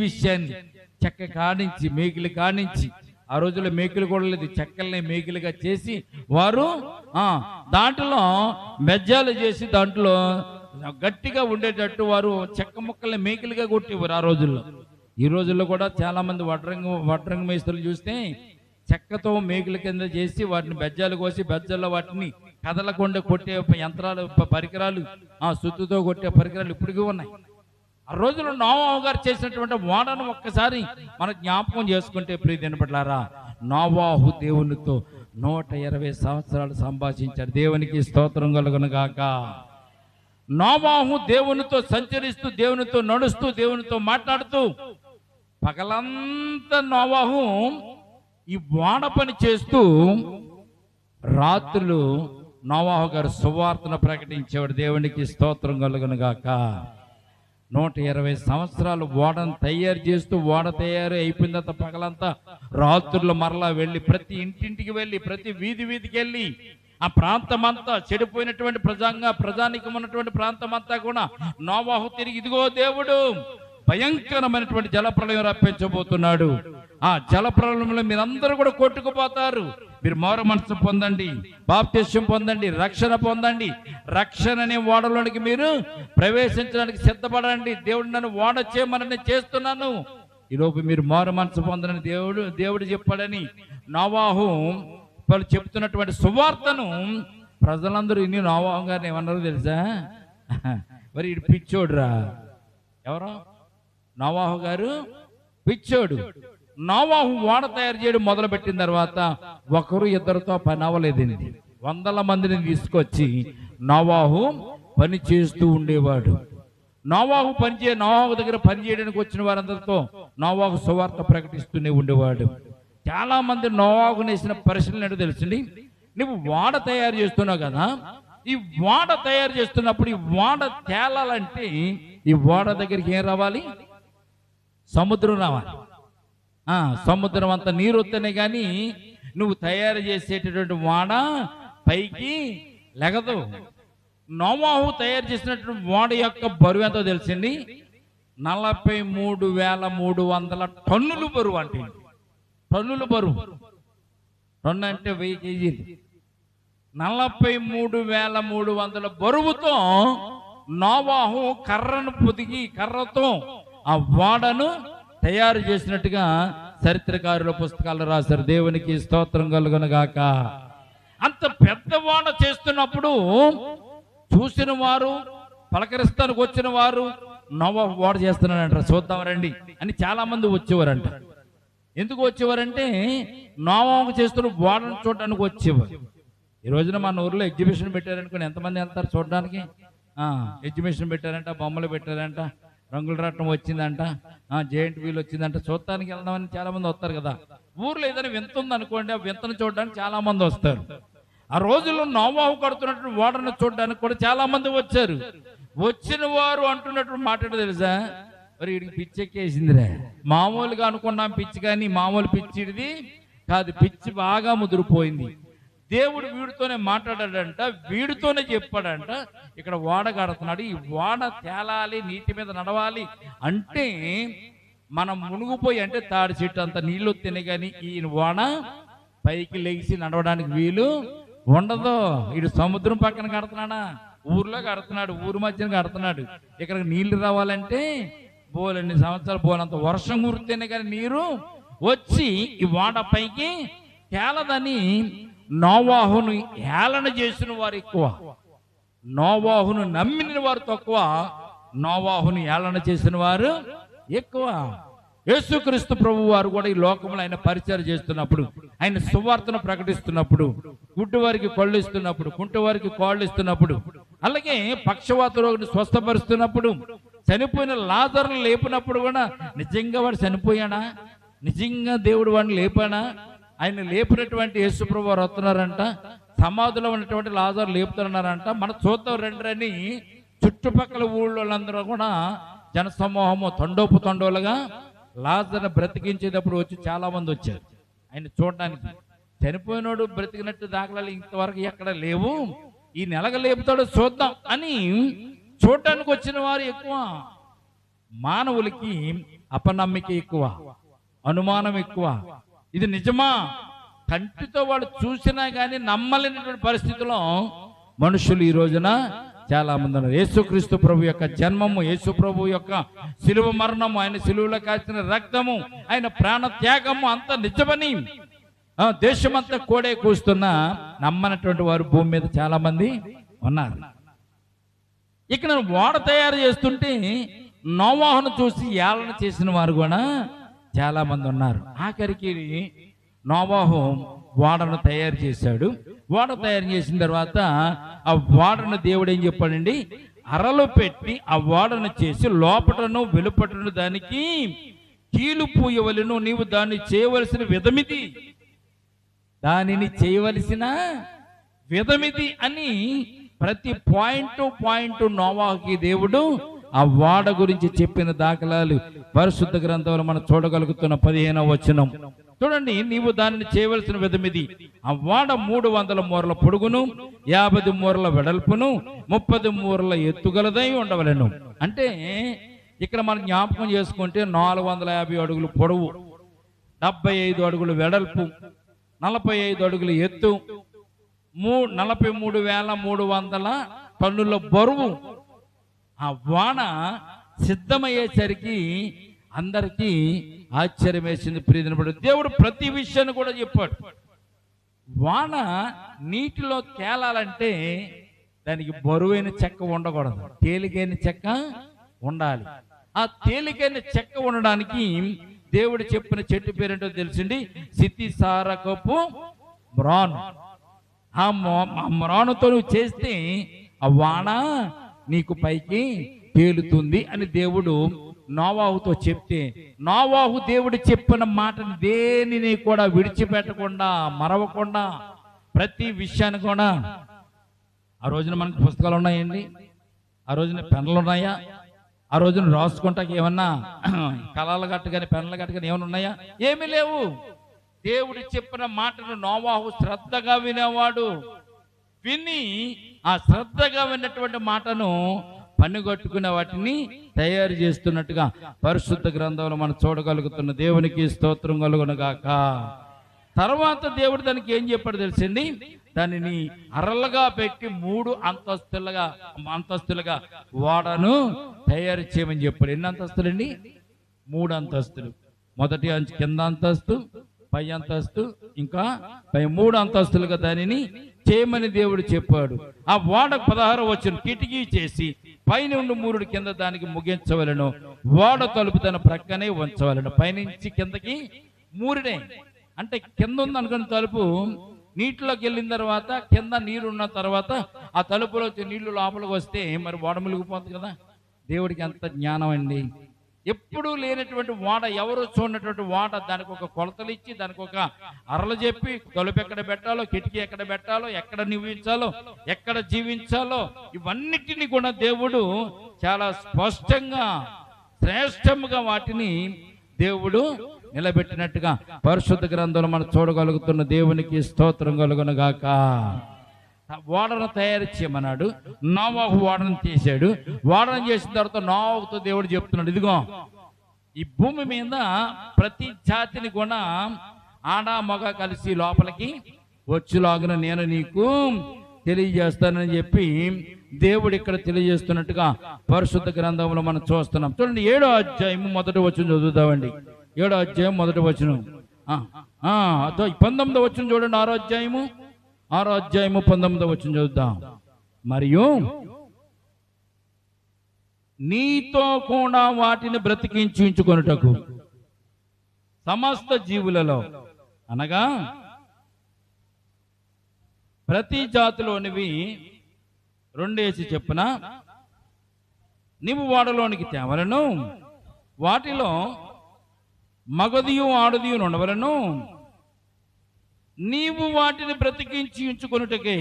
విషయాన్ని చెక్క కానించి, మేకులు కానించి, ఆ రోజుల్లో మేకులు కూడా లేదు, చెక్కల్ని మేకులుగా చేసి వారు దాంట్లో మెజ్జాలు చేసి దాంట్లో గట్టిగా ఉండేటట్టు వారు చెక్క ముక్కల్ని మేకులుగా కొట్టేవారు ఆ రోజుల్లో. ఈ రోజుల్లో కూడా చాలా మంది వడ్రంగ మేస్తులు చూస్తే చెక్కతో మేకుల కింద చేసి వాటిని బెజ్జాలు కోసి బెజ్జల్లో వాటిని కదలకుండా కొట్టే యంత్రాలు, పరికరాలు, సుత్తుతో కొట్టే పరికరాలు ఇప్పటికీ ఉన్నాయి. ఆ రోజుల్లో నోవాహు గారు చేసినటువంటి ఓడను ఒక్కసారి మన జ్ఞాపకం చేసుకుంటే ప్రియదేనబడ్లారా, నోవాహు దేవునితో 120 సంవత్సరాలు సంభాషించాడు. దేవునికి స్తోత్రం కలుగునుగాక. నోవాహు దేవునితో సంచరిస్తూ, దేవునితో నడుస్తూ, దేవునితో మాట్లాడుతూ పగలంతా నోవాహు ఈ ఓడ పని చేస్తూ రాత్రులు నోవాహు గారు సువార్తను ప్రకటించేవాడు. దేవునికి స్తోత్రం కలుగునుగాక. 120 సంవత్సరాలు ఓడను తయారు చేస్తూ, ఓడ తయారు అయిపోయిన తర్వాత పగలంతా రాత్రులు మరలా వెళ్ళి ప్రతి ఇంటింటికి వెళ్ళి ప్రతి వీధికి వెళ్ళి ఆ ప్రాంతం అంతా చెడిపోయినటువంటి ప్రజానికం ఉన్నటువంటి ప్రాంతం అంతా కూడా నోవాహు తిరిగి, ఇదిగో దేవుడు భయంకరమైనటువంటి జలప్రలయం రప్పించబోతున్నాడు. ఆ జలప్రలయంలో మీరందరూ కూడా కొట్టుకుపోతారు. మీరు మారు మనసు పొందండి, బాప్తిస్యం పొందండి, రక్షణ పొందండి. రక్షణ అనే ఓడలోనికి మీరు ప్రవేశించడానికి సిద్ధపడండి. దేవుడు నన్ను ఓడ చేయమని చేస్తున్నాను, ఈలోపు మీరు మారు మనసు పొందని దేవుడు చెప్పాడని నోవాహు వాళ్ళు చెప్తున్నటువంటి సువార్తను ప్రజలందరూ ఇన్ని నోవాహు గారిని ఏమన్నారో తెలుసా? మరి ఇటు పిచ్చోడురా. ఎవరో నోవాహు గారు పిచ్చోడు. నోవాహు ఓడ తయారు చేయడం మొదలుపెట్టిన తర్వాత ఒకరు ఇద్దరితో పని అవ్వలేదండి. 100 మందిని తీసుకొచ్చి నోవాహు పని చేస్తూ ఉండేవాడు. నోవాహు దగ్గర పని చేయడానికి వచ్చిన వారందరితో నోవాహు సువార్త ప్రకటిస్తూనే ఉండేవాడు. చాలా మంది నోవాహుని వేసిన పరిశీలన ఏంటో తెలుసండి. నువ్వు ఓడ తయారు చేస్తున్నావు కదా, ఈ ఓడ తయారు చేస్తున్నప్పుడు ఈ ఓడ తేలాలంటే ఈ ఓడ దగ్గరికి ఏం రావాలి? సముద్రం రావాలి. సముద్రం అంత నీరు వస్తేనే కానీ నువ్వు తయారు చేసేటటువంటి ఓడ పైకి లెగదు. నోవాహు తయారు చేసినటువంటి ఓడ యొక్క బరువు ఎంతో తెలుసండి? 43,300 టన్నులు బరువు. అంటే టన్నులు బరువు. టన్ను అంటే 1000 కేజీలు. 43,300 బరువుతో నోవాహు కర్రను పొదిగి కర్రతో ఆ ఓడను తయారు చేసినట్టుగా చరిత్రకారుల పుస్తకాలు రాశారు. దేవునికి స్తోత్రం కలుగునుగాక. అంత పెద్ద ఓడ చేస్తున్నప్పుడు చూసిన వారు పలకరిస్తానికి వచ్చిన వారు నోవాహు ఓడ చేస్తున్నాడంట, చూద్దాం రండి అని చాలా మంది వచ్చేవారంట. ఎందుకు వచ్చేవారంటే నోవాహు చేస్తున్న ఓడను చూడడానికి వచ్చేవారు. ఈ రోజున మన ఊర్లో ఎగ్జిబిషన్ పెట్టారనుకుని ఎంతమంది వెళ్తారు చూడడానికి? ఎగ్జిబిషన్ పెట్టారంట, బొమ్మలు పెట్టారంట, రంగుల రత్నం వచ్చిందంట, జెయింట్ వీల్ వచ్చిందంట, చూడటానికి వెళ్దామని చాలా మంది వస్తారు కదా. ఊర్లో ఏదైనా వింత ఉంది అనుకోండి, ఆ వింతను చూడడానికి చాలా మంది వస్తారు. ఆ రోజుల్లో నోవాహు కడుతున్నట్టు ఓడను చూడడానికి కూడా చాలా మంది వచ్చారు. వచ్చిన వారు అంటున్నట్టు మాట తెలుసా? మరి వీడికి పిచ్చి ఎక్కేసిందిరా, మామూలుగా అనుకున్నాం పిచ్చి, కానీ మామూలు పిచ్చిది కాదు, పిచ్చి బాగా ముదిరిపోయింది. దేవుడు వీడితోనే మాట్లాడాడంట, వీడితోనే చెప్పాడంట, ఇక్కడ ఓడ కడుతున్నాడు, ఈ ఓడ తేలాలి, నీటి మీద నడవాలి అంటే మనం మునిగిపోయి, అంటే తాడి చెట్టు అంత నీళ్ళు వస్తేనే కానీ ఈ ఓడ పైకి లెగిసి నడవడానికి వీలు ఉండదు. వీడు సముద్రం పక్కన కడుతున్నాడా, ఊర్లో కడుతున్నాడు, ఊరు మధ్యన కడుతున్నాడు. ఇక్కడికి నీళ్లు రావాలంటే బోలెన్ని సంవత్సరాలు, బోలంత వర్షం కురితేనే కానీ నీరు వచ్చి ఈ ఓడ పైకి తేలదని నోవాహును హేళన చేసిన వారు ఎక్కువ, నోవాహును నమ్మిన వారు తక్కువ, నోవాహును హేళన చేసిన వారు ఎక్కువ. యేసుక్రీస్తు ప్రభు వారు కూడా ఈ లోకంలో ఆయన పరిచయం చేస్తున్నప్పుడు, ఆయన సువార్తను ప్రకటిస్తున్నప్పుడు, గుడ్డి వారికి కళ్ళు ఇస్తున్నప్పుడు, కుంటి వారికి కాళ్ళు ఇస్తున్నప్పుడు, అలాగే పక్షవాత రోగిని స్వస్థపరుస్తున్నప్పుడు, చనిపోయిన లాజరును లేపినప్పుడు కూడా నిజంగా వాడు చనిపోయాడా, నిజంగా దేవుడు వాడిని లేపాడా? ఆయన లేపినటువంటి యేసు ప్రభు వారు వస్తున్నారంట, సమాధిలో ఉన్నటువంటి లాజరు లేపుతున్నారంట, మన చూద్దాం రండి. చుట్టుపక్కల ఊళ్ళోళ్ళందరూ కూడా జనసమూహము తండోలుగా లాజరును బ్రతికించేటప్పుడు వచ్చి చాలా మంది వచ్చారు ఆయన చూడడానికి. చనిపోయినోడు బ్రతికినట్టు దాఖలాలు ఇంతవరకు ఎక్కడ లేవు, ఈ నెలగా లేపుతాడు చూద్దాం అని చూడటానికి వచ్చిన వారు ఎక్కువ. మానవులకి అపనమ్మిక ఎక్కువ, అనుమానం ఎక్కువ. ఇది నిజమా? కంటితో వాడు చూసినా కానీ నమ్మలేనటువంటి పరిస్థితిలో మనుషులు ఈ రోజున చాలా మంది ఉన్నారు. యేసుక్రీస్తు ప్రభు యొక్క జన్మము, యేసు ప్రభు యొక్క శిలువ మరణము, ఆయన శిలువలో కాచిన రక్తము, ఆయన ప్రాణ త్యాగము అంత నిజమని దేశమంతా కోడే కూస్తున్నా నమ్మనటువంటి వారు భూమి మీద చాలా మంది ఉన్నారు. ఇక్కడ ఓడ తయారు చేస్తుంటే నోవాహును చూసి ఏళన చేసిన వారు కూడా చాలా మంది ఉన్నారు. ఆఖరికి నోవాహు ఓడను తయారు చేశాడు. ఓడ తయారు చేసిన తర్వాత ఆ ఓడను దేవుడు ఏం చెప్పాడండి, అరలు పెట్టి ఆ ఓడను చేసి లోపటను వెలుపటను దానికి కీలు పూయవలను, నీవు దాన్ని చేయవలసిన విధమిది, దానిని చేయవలసిన విధమిది అని ప్రతి పాయింట్ నోవాహుకి దేవుడు ఆ ఓడ గురించి చెప్పిన దాఖలాలు పరిశుద్ధ గ్రంథంలో మనం చూడగలుగుతున్న 15వ వచనం చూడండి. నీవు దానిని చేయవలసిన విధమిది, ఆ ఓడ 300 మూరల పొడుగును, 50 మూరల వెడల్పును, 30 మూరల ఎత్తుగలదై ఉండవలెను. అంటే ఇక్కడ మనం జ్ఞాపకం చేసుకుంటే 450 అడుగులు పొడవు, 75 అడుగులు వెడల్పు, 45 అడుగులు ఎత్తు, 43,300 టన్నుల బరువు. ఆ వాన సిద్ధమయ్యేసరికి అందరికీ ఆశ్చర్యం వేసింది. ప్రియమైనప్పుడు దేవుడు ప్రతి విషయాన్ని కూడా చెప్పాడు. వాన నీటిలో తేలాలంటే దానికి బరువైన చెక్క ఉండకూడదు, తేలికైన చెక్క ఉండాలి. ఆ తేలికైన చెక్క ఉండడానికి దేవుడు చెప్పిన చెట్టు పేరేంటో తెలిసింది, సితిసారకపు మ్రాను. ఆ మ్రానుతో నువ్వు చేస్తే ఆ వాన నీకు పైకి తేలుతుంది అని దేవుడు నోవాహుతో చెప్తే, నోవాహు దేవుడు చెప్పిన మాటని దేనిని కూడా విడిచిపెట్టకుండా, మరవకుండా ప్రతి విషయాన్ని కూడా, ఆ రోజున మనకు పుస్తకాలు ఉన్నాయండి, ఆ రోజున పెన్నులు ఉన్నాయా, ఆ రోజున రాసుకుంటాకి ఏమన్నా కళలు కట్టుగాని పెన్నులు కట్టుగాని ఏమైనా ఉన్నాయా? ఏమీ లేవు. దేవుడు చెప్పిన మాటను నోవాహు శ్రద్ధగా వినేవాడు. విని ఆ శ్రద్ధగా విన్నటువంటి మాటను పన్నుగట్టుకునే వాటిని తయారు చేస్తున్నట్టుగా పరిశుద్ధ గ్రంథంలో మనం చూడగలుగుతున్న దేవునికి స్తోత్రం కలుగునుగాక. తర్వాత దేవుడు దానికి ఏం చెప్పాడు తెలిసింది, దానిని అరలుగా పెట్టి 3 అంతస్తులుగా ఓడను తయారు చేయమని చెప్పాడు. ఎన్ని అంతస్తులండి? 3 అంతస్తులు. మొదటి కింద అంతస్తు, పై అంతస్తు, ఇంకా పై 3 అంతస్తులుగా దానిని చేయమని దేవుడు చెప్పాడు. ఆ ఓడ 16వ వచనం, కిటికీ చేసి పైనుండి మూరుడు కింద దానికి ముగించవలను, ఓడ తలుపు తన ప్రక్కనే ఉంచవలను. పైనుంచి కిందకి మూరుడే, అంటే కింద ఉంది అనుకున్న తలుపు నీటిలోకి వెళ్ళిన తర్వాత, కింద నీరు ఉన్న తర్వాత ఆ తలుపులో నీళ్లు లోపలికి వస్తే మరి ఓడ మునిగిపోతుంది కదా. దేవుడికి ఎంత జ్ఞానం అండి. ఎప్పుడూ లేనటువంటి ఓడ, ఎవరు చూడనటువంటి ఓడ, దానికి ఒక కొలతలు ఇచ్చి, దానికి ఒక అరలు చెప్పి, తలుపు ఎక్కడ పెట్టాలో, కిటికీ ఎక్కడ పెట్టాలో, ఎక్కడ నివించాలో, ఎక్కడ జీవించాలో, ఇవన్నిటిని కూడా దేవుడు చాలా స్పష్టంగా శ్రేష్టముగా వాటిని దేవుడు నిలబెట్టినట్టుగా పరిశుద్ధ గ్రంథంలో మనం చూడగలుగుతున్న. దేవునికి స్తోత్రం కలుగునుగాక. ఓడను తయారు చేయమన్నాడు. నోవాహు ఓడను చేశాడు. ఓడను చేసిన తర్వాత నోవాహుతో దేవుడు చెప్తున్నాడు, ఇదిగో ఈ భూమి మీద ప్రతి జాతిని కూడా ఆడ మగ కలిసి లోపలికి వచ్చులాగున నేను నీకు తెలియజేస్తానని చెప్పి దేవుడు ఇక్కడ తెలియజేస్తున్నట్టుగా పరిశుద్ధ గ్రంథంలో మనం చూస్తున్నాం. చూడండి, 7వ అధ్యాయం మొదటి వచనం చదువుతామండి. 7వ అధ్యాయం మొదటి వచనం, 19వ వచనం చూడండి. 6వ అధ్యాయము 19వ వచనం చదువుతాం. మరియు నీతో కూడా వాటిని బ్రతికించి ఉంచుకొనుటకు సమస్త జీవులలో, అనగా ప్రతి జాతిలోనివి 2 చెప్పున నీవు ఓడలోనికి తేవలను, వాటిలో మగదియు ఆడదియు ఉండవలను, నీవు వాటిని బ్రతికించి ఉంచుకొనుటకే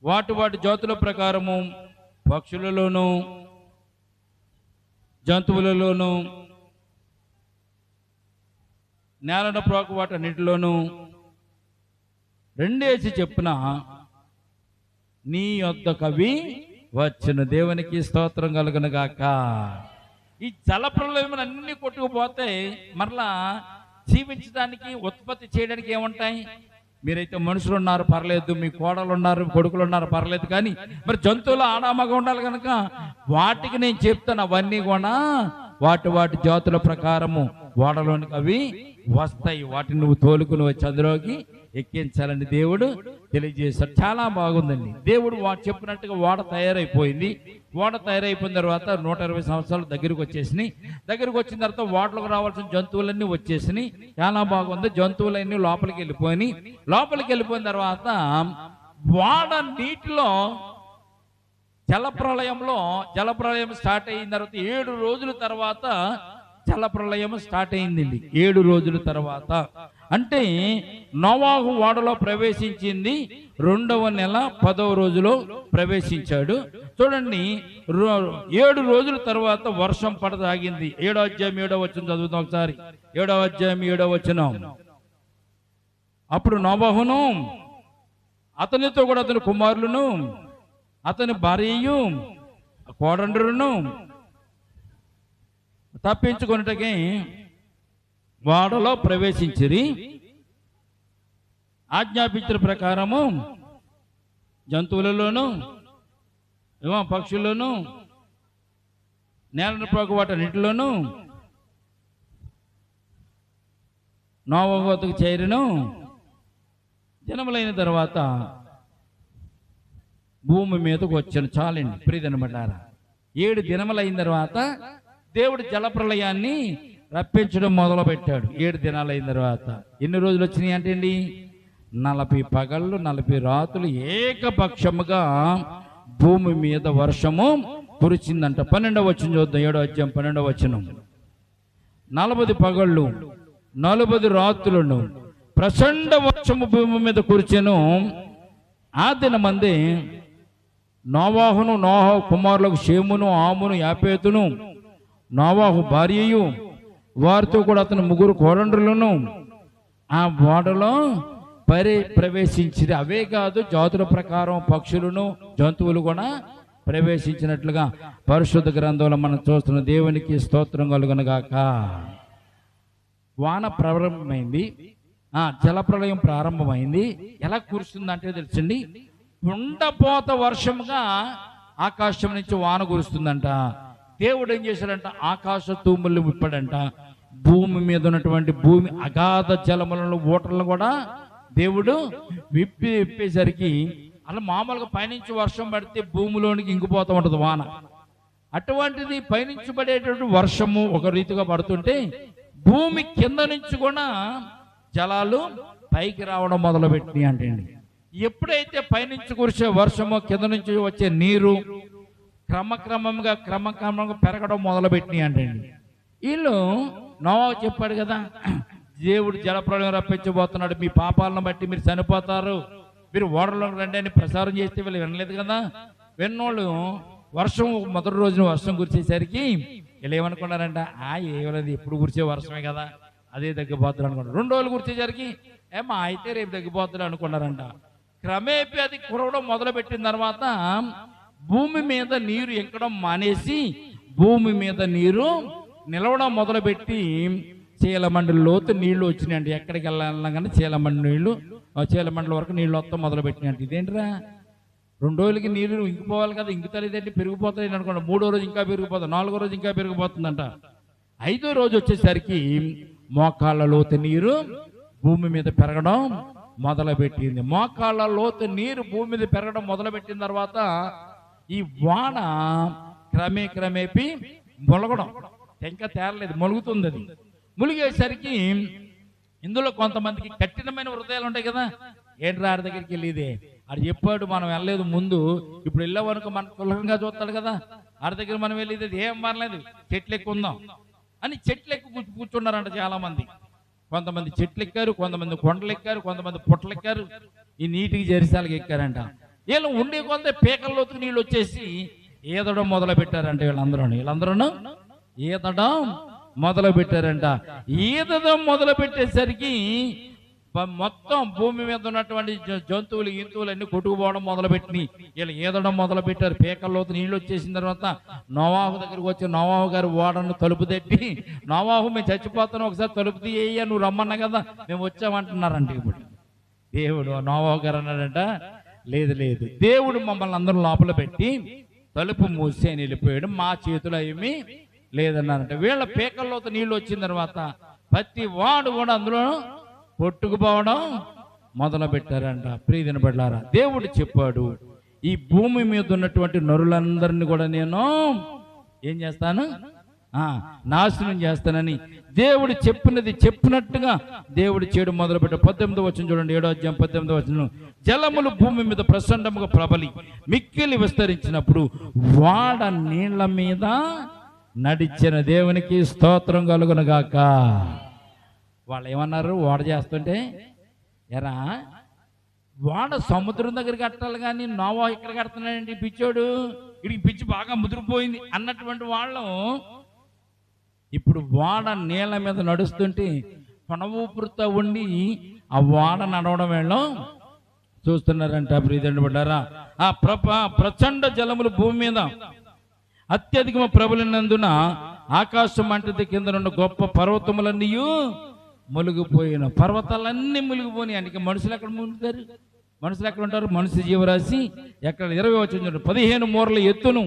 వాటి వాటి జాతుల ప్రకారము పక్షులలోను జంతువులలోను నేలన ప్రోక వాటన్నిటిలోను 2 చెప్పున నీ యొద్దకవి వచ్చును. దేవునికి స్తోత్రం కలుగును గాక. ఈ జల ప్రళయం అన్ని కొట్టుకుపోతే మరలా జీవించడానికి, ఉత్పత్తి చేయడానికి ఏముంటాయి? మీరైతే మనుషులు ఉన్నారు పర్లేదు, మీ కోడలు ఉన్నారు, కొడుకులు ఉన్నారు పర్లేదు, కానీ మరి జంతువులు ఆడామగా ఉండాలి కనుక వాటికి నేను చెప్తాను, అవన్నీ కూడా వాటి జాతుల ప్రకారము ఓడలోనికి అవి వస్తాయి. వాటిని నువ్వు తోలుకుని వచ్చి అందులోకి ఎక్కించాలని దేవుడు తెలియజేశాడు. చాలా బాగుందండి. దేవుడు చెప్పినట్టుగా ఓడ తయారైపోయింది. ఓడ తయారైపోయిన తర్వాత 120 సంవత్సరాలు దగ్గరికి వచ్చేసినాయి. దగ్గరికి వచ్చిన తర్వాత ఓడలకు రావాల్సిన జంతువులన్నీ వచ్చేసినాయి. చాలా బాగుంది. జంతువులన్నీ లోపలికి వెళ్ళిపోయినాయి. లోపలికి వెళ్ళిపోయిన తర్వాత ఓడ నీటిలో జలప్రళయం స్టార్ట్ అయిన తర్వాత 7 రోజుల తర్వాత జలప్రళయం స్టార్ట్ అయిందండి. 7 రోజుల తర్వాత అంటే నోవాహు ఓడలో ప్రవేశించింది 2వ నెల 10వ రోజులో ప్రవేశించాడు. చూడండి, 7 రోజుల తర్వాత వర్షం పడసాగింది. 7వ అధ్యాయం 7వ వచనం చదువుతాం ఒకసారి. 7వ అధ్యాయం 7వ వచనం. అప్పుడు నోవాహును అతనితో కూడా అతని కుమారులను అతని భార్యయు కోడండ్రులను తప్పించుకొనుటకై ఓడలో ప్రవేశించిరి. ఆజ్ఞాపించిన ప్రకారము జంతువులలోను పక్షుల్లోను నేలను ప్రోక వాటన్నిటిలోను నోవాహు వద్దకు చేరిను. దినములైన తర్వాత భూమి మీదకు వచ్చాను. చాలండి ప్రియదనబడ్డారా. 7 దినములైన తర్వాత దేవుడు జలప్రళయాన్ని రప్పించడం మొదలు పెట్టాడు. 7 దినాలు అయిన తర్వాత ఎన్ని రోజులు వచ్చినాయి అంటే అండి, 40 పగళ్ళు 40 రాత్రులు ఏకపక్షముగా భూమి మీద వర్షము కురిచిందంట. 12వ వచనం చూద్దాం. 7వ అధ్యాయం 12వ వచనం. 40 పగళ్ళు 40 రాత్రులను ప్రచండ వర్షము భూమి మీద కురిచెను. ఆ దినమందే నోవాహును నోవాహు కుమారులకు షేమును ఆమును యాపేతును నోవాహు భార్యయు వారితో కూడా అతని 3 కోడండ్రులను ఆ ఓడలో ప్రవేశించి, అవే కాదు జాతుల ప్రకారం పక్షులను జంతువులు కూడా ప్రవేశించినట్లుగా పరిశుద్ధ గ్రంథంలో మనం చూస్తున్న. దేవునికి స్తోత్రం కలుగునుగాక. వాన ప్రారంభమైంది, జలప్రళయం ప్రారంభమైంది. ఎలా కురుస్తుందంటే తెలుసండి, ఉండపోత వర్షంగా ఆకాశం నుంచి వాన కురుస్తుందంట. దేవుడు ఏం చేశాడంట, ఆకాశ తూములు విప్పాడంట. భూమి మీద ఉన్నటువంటి భూమి అగాధ జలములను ఊటలను కూడా దేవుడు విప్పేసరికి అలా మామూలుగా పైనుంచి వర్షం పడితే భూమిలోనికి ఇంకిపోతూ ఉంటుంది వాన. అటువంటిది పైనుంచి పడేటువంటి వర్షము ఒక రీతిగా పడుతుంటే భూమి కింద నుంచి కూడా జలాలు పైకి రావడం మొదలుపెట్టినాయి అంటే, ఎప్పుడైతే పైనుంచి కురిసే వర్షము కింద నుంచి వచ్చే నీరు క్రమక్రమంగా పెరగడం మొదలుపెట్టినాయి అంటే, వీళ్ళు నోవా చెప్పాడు కదా, దేవుడు జలప్రళయం రప్పించబోతున్నాడు, మీ పాపాలను బట్టి మీరు చనిపోతారు, మీరు ఓడలోకి రండి అని ప్రసారం చేస్తే వీళ్ళు వినలేదు కదా. విన్నోళ్ళు వర్షం మొదటి రోజున వర్షం కురిసేసరికి వీళ్ళు ఏమనుకున్నారంట, ఏమలేదు ఎప్పుడు కురిసే వర్షమే కదా, అదే తగ్గిపోతుంది అనుకున్నారు. 2 రోజులు కురిసేసరికి ఏమా అయితే రేపు తగ్గిపోతుంది అనుకున్నారంట. క్రమేపీ అది కురవడం మొదలుపెట్టిన తర్వాత భూమి మీద నీరు ఎక్కడం మానేసి భూమి మీద నీరు నిలవడం మొదలుపెట్టి చీలమండలి లోతు నీళ్లు వచ్చినాయండి. ఎక్కడికి వెళ్ళాలన్నా కానీ చీలమండలి వరకు నీళ్ళు వస్తాం మొదలుపెట్టినాయంట. ఇదేంటిరా 2 రోజులకి నీళ్ళు ఇంకిపోవాలి కదా, ఇంకుతలేదంటే పెరిగిపోతాయి అనుకోండి. 3వ రోజు ఇంకా పెరిగిపోతుంది, 4వ రోజు ఇంకా పెరిగిపోతుందంట. 5వ రోజు వచ్చేసరికి మోకాళ్ళ లోతు నీరు భూమి మీద పెరగడం మొదలుపెట్టింది. మోకాళ్ళ లోతు నీరు భూమి మీద పెరగడం మొదలుపెట్టిన తర్వాత ఈ వాన క్రమేపీ మొలగడం ఇంకా తేరలేదు, మొలుగుతుంది. అది ములిగేసరికి ఇందులో కొంతమందికి కఠినమైన హృదయాలు ఉంటాయి కదా, ఏంట్రా ఆడి దగ్గరికి వెళ్ళేదే, ఆడు చెప్పాడు మనం వెళ్ళలేదు ముందు, ఇప్పుడు వెళ్ళేవరకు మన సులభంగా చూస్తాడు కదా, ఆడి దగ్గర మనం వెళ్ళేది ఏం పర్లేదు చెట్లు ఎక్కుందాం అని చెట్లు ఎక్కువ కూర్చున్నారంట చాలా మంది. కొంతమంది చెట్లు ఎక్కారు, కొంతమంది కొండలు ఎక్కారు, కొంతమంది పుట్టలు ఎక్కారు, ఈ నీటికి జరిసాలకి ఎక్కారంట. వీళ్ళు ఉండే కొంత పీకల్లోకి నీళ్ళు వచ్చేసి ఈదడం మొదలు పెట్టారంట. వీళ్ళందరూ ఈదడం మొదలు పెట్టారంట. ఈదడం మొదలు పెట్టేసరికి మొత్తం భూమి మీద ఉన్నటువంటి జంతువులు ఇంతువులు అన్ని కొట్టుకుపోవడం మొదలుపెట్టినాయి. వీళ్ళు ఈదడం మొదలు పెట్టారు. పీకల్లోకి నీళ్ళు వచ్చేసిన తర్వాత నోవాహు దగ్గరకు వచ్చి నోవాహు గారు ఓడను తలుపు తట్టి, నోవాహు మేము చచ్చిపోతాను ఒకసారి తలుపు తీయ్యా, నువ్వు రమ్మన్నా కదా మేము వచ్చామంటున్నారంట. ఇప్పుడు దేవుడు నోవాహు గారు అన్నాడంట, లేదు దేవుడు మమ్మల్ని అందరూ లోపల పెట్టి తలుపు మూసి అని వెళ్ళిపోయాడు, మా చేతులు ఏమీ లేదన్నారంట. వీళ్ళ పీకల్లోతో నీళ్ళు వచ్చిన తర్వాత ప్రతి వాడు కూడా అందులో కొట్టుకుపోవడం మొదలు పెట్టారంట. ప్రియదిన బిడ్డలారా, దేవుడు చెప్పాడు, ఈ భూమి మీద ఉన్నటువంటి నరులందరినీ కూడా నేను ఏం చేస్తాను, నాశనం చేస్తానని దేవుడు చెప్పినట్టుగా దేవుడు చేయడం మొదలుపెట్టాడు. 18వ వచనం చూడండి, 7వ అధ్యాయం 18వ వచనం. జలములు భూమి మీద ప్రచండముగా ప్రబలి మిక్కిలి విస్తరించినప్పుడు వాడ నీళ్ల మీద నడిచిన దేవునికి స్తోత్రం కలుగునుగాక. వాళ్ళు ఏమన్నారు, ఓడ చేస్తుంటే, ఎరా వాడ సముద్రం దగ్గర కట్టాలి కానీ నోవా ఇక్కడ కడుతున్నాడండి పిచ్చోడు, ఇడికి పిచ్చి బాగా ముదిరిపోయింది అన్నటువంటి వాళ్ళు ఇప్పుడు వాడ నీళ్ళ మీద నడుస్తుంటే కొన ఊపిరితో ఉండి ఆ వాడ నడవడం వేళ చూస్తున్నారంట. ప్రియదండ్రి బిడ్డారా, ఆ ప్రచండ జలములు భూమి మీద అత్యధికమ ప్రబలినందున ఆకాశం మంటది కింద నుండి గొప్ప పర్వతములన్నీ మునిగిపోయిన, పర్వతాలన్నీ మునిగిపోయినాయి. అందుకే మనుషులు ఎక్కడ మునుగుతారు, మనుషులు ఎక్కడ ఉంటారు, మనిషి జీవరాశి ఎక్కడ. 20వ వచనం, 15 మూరల ఎత్తును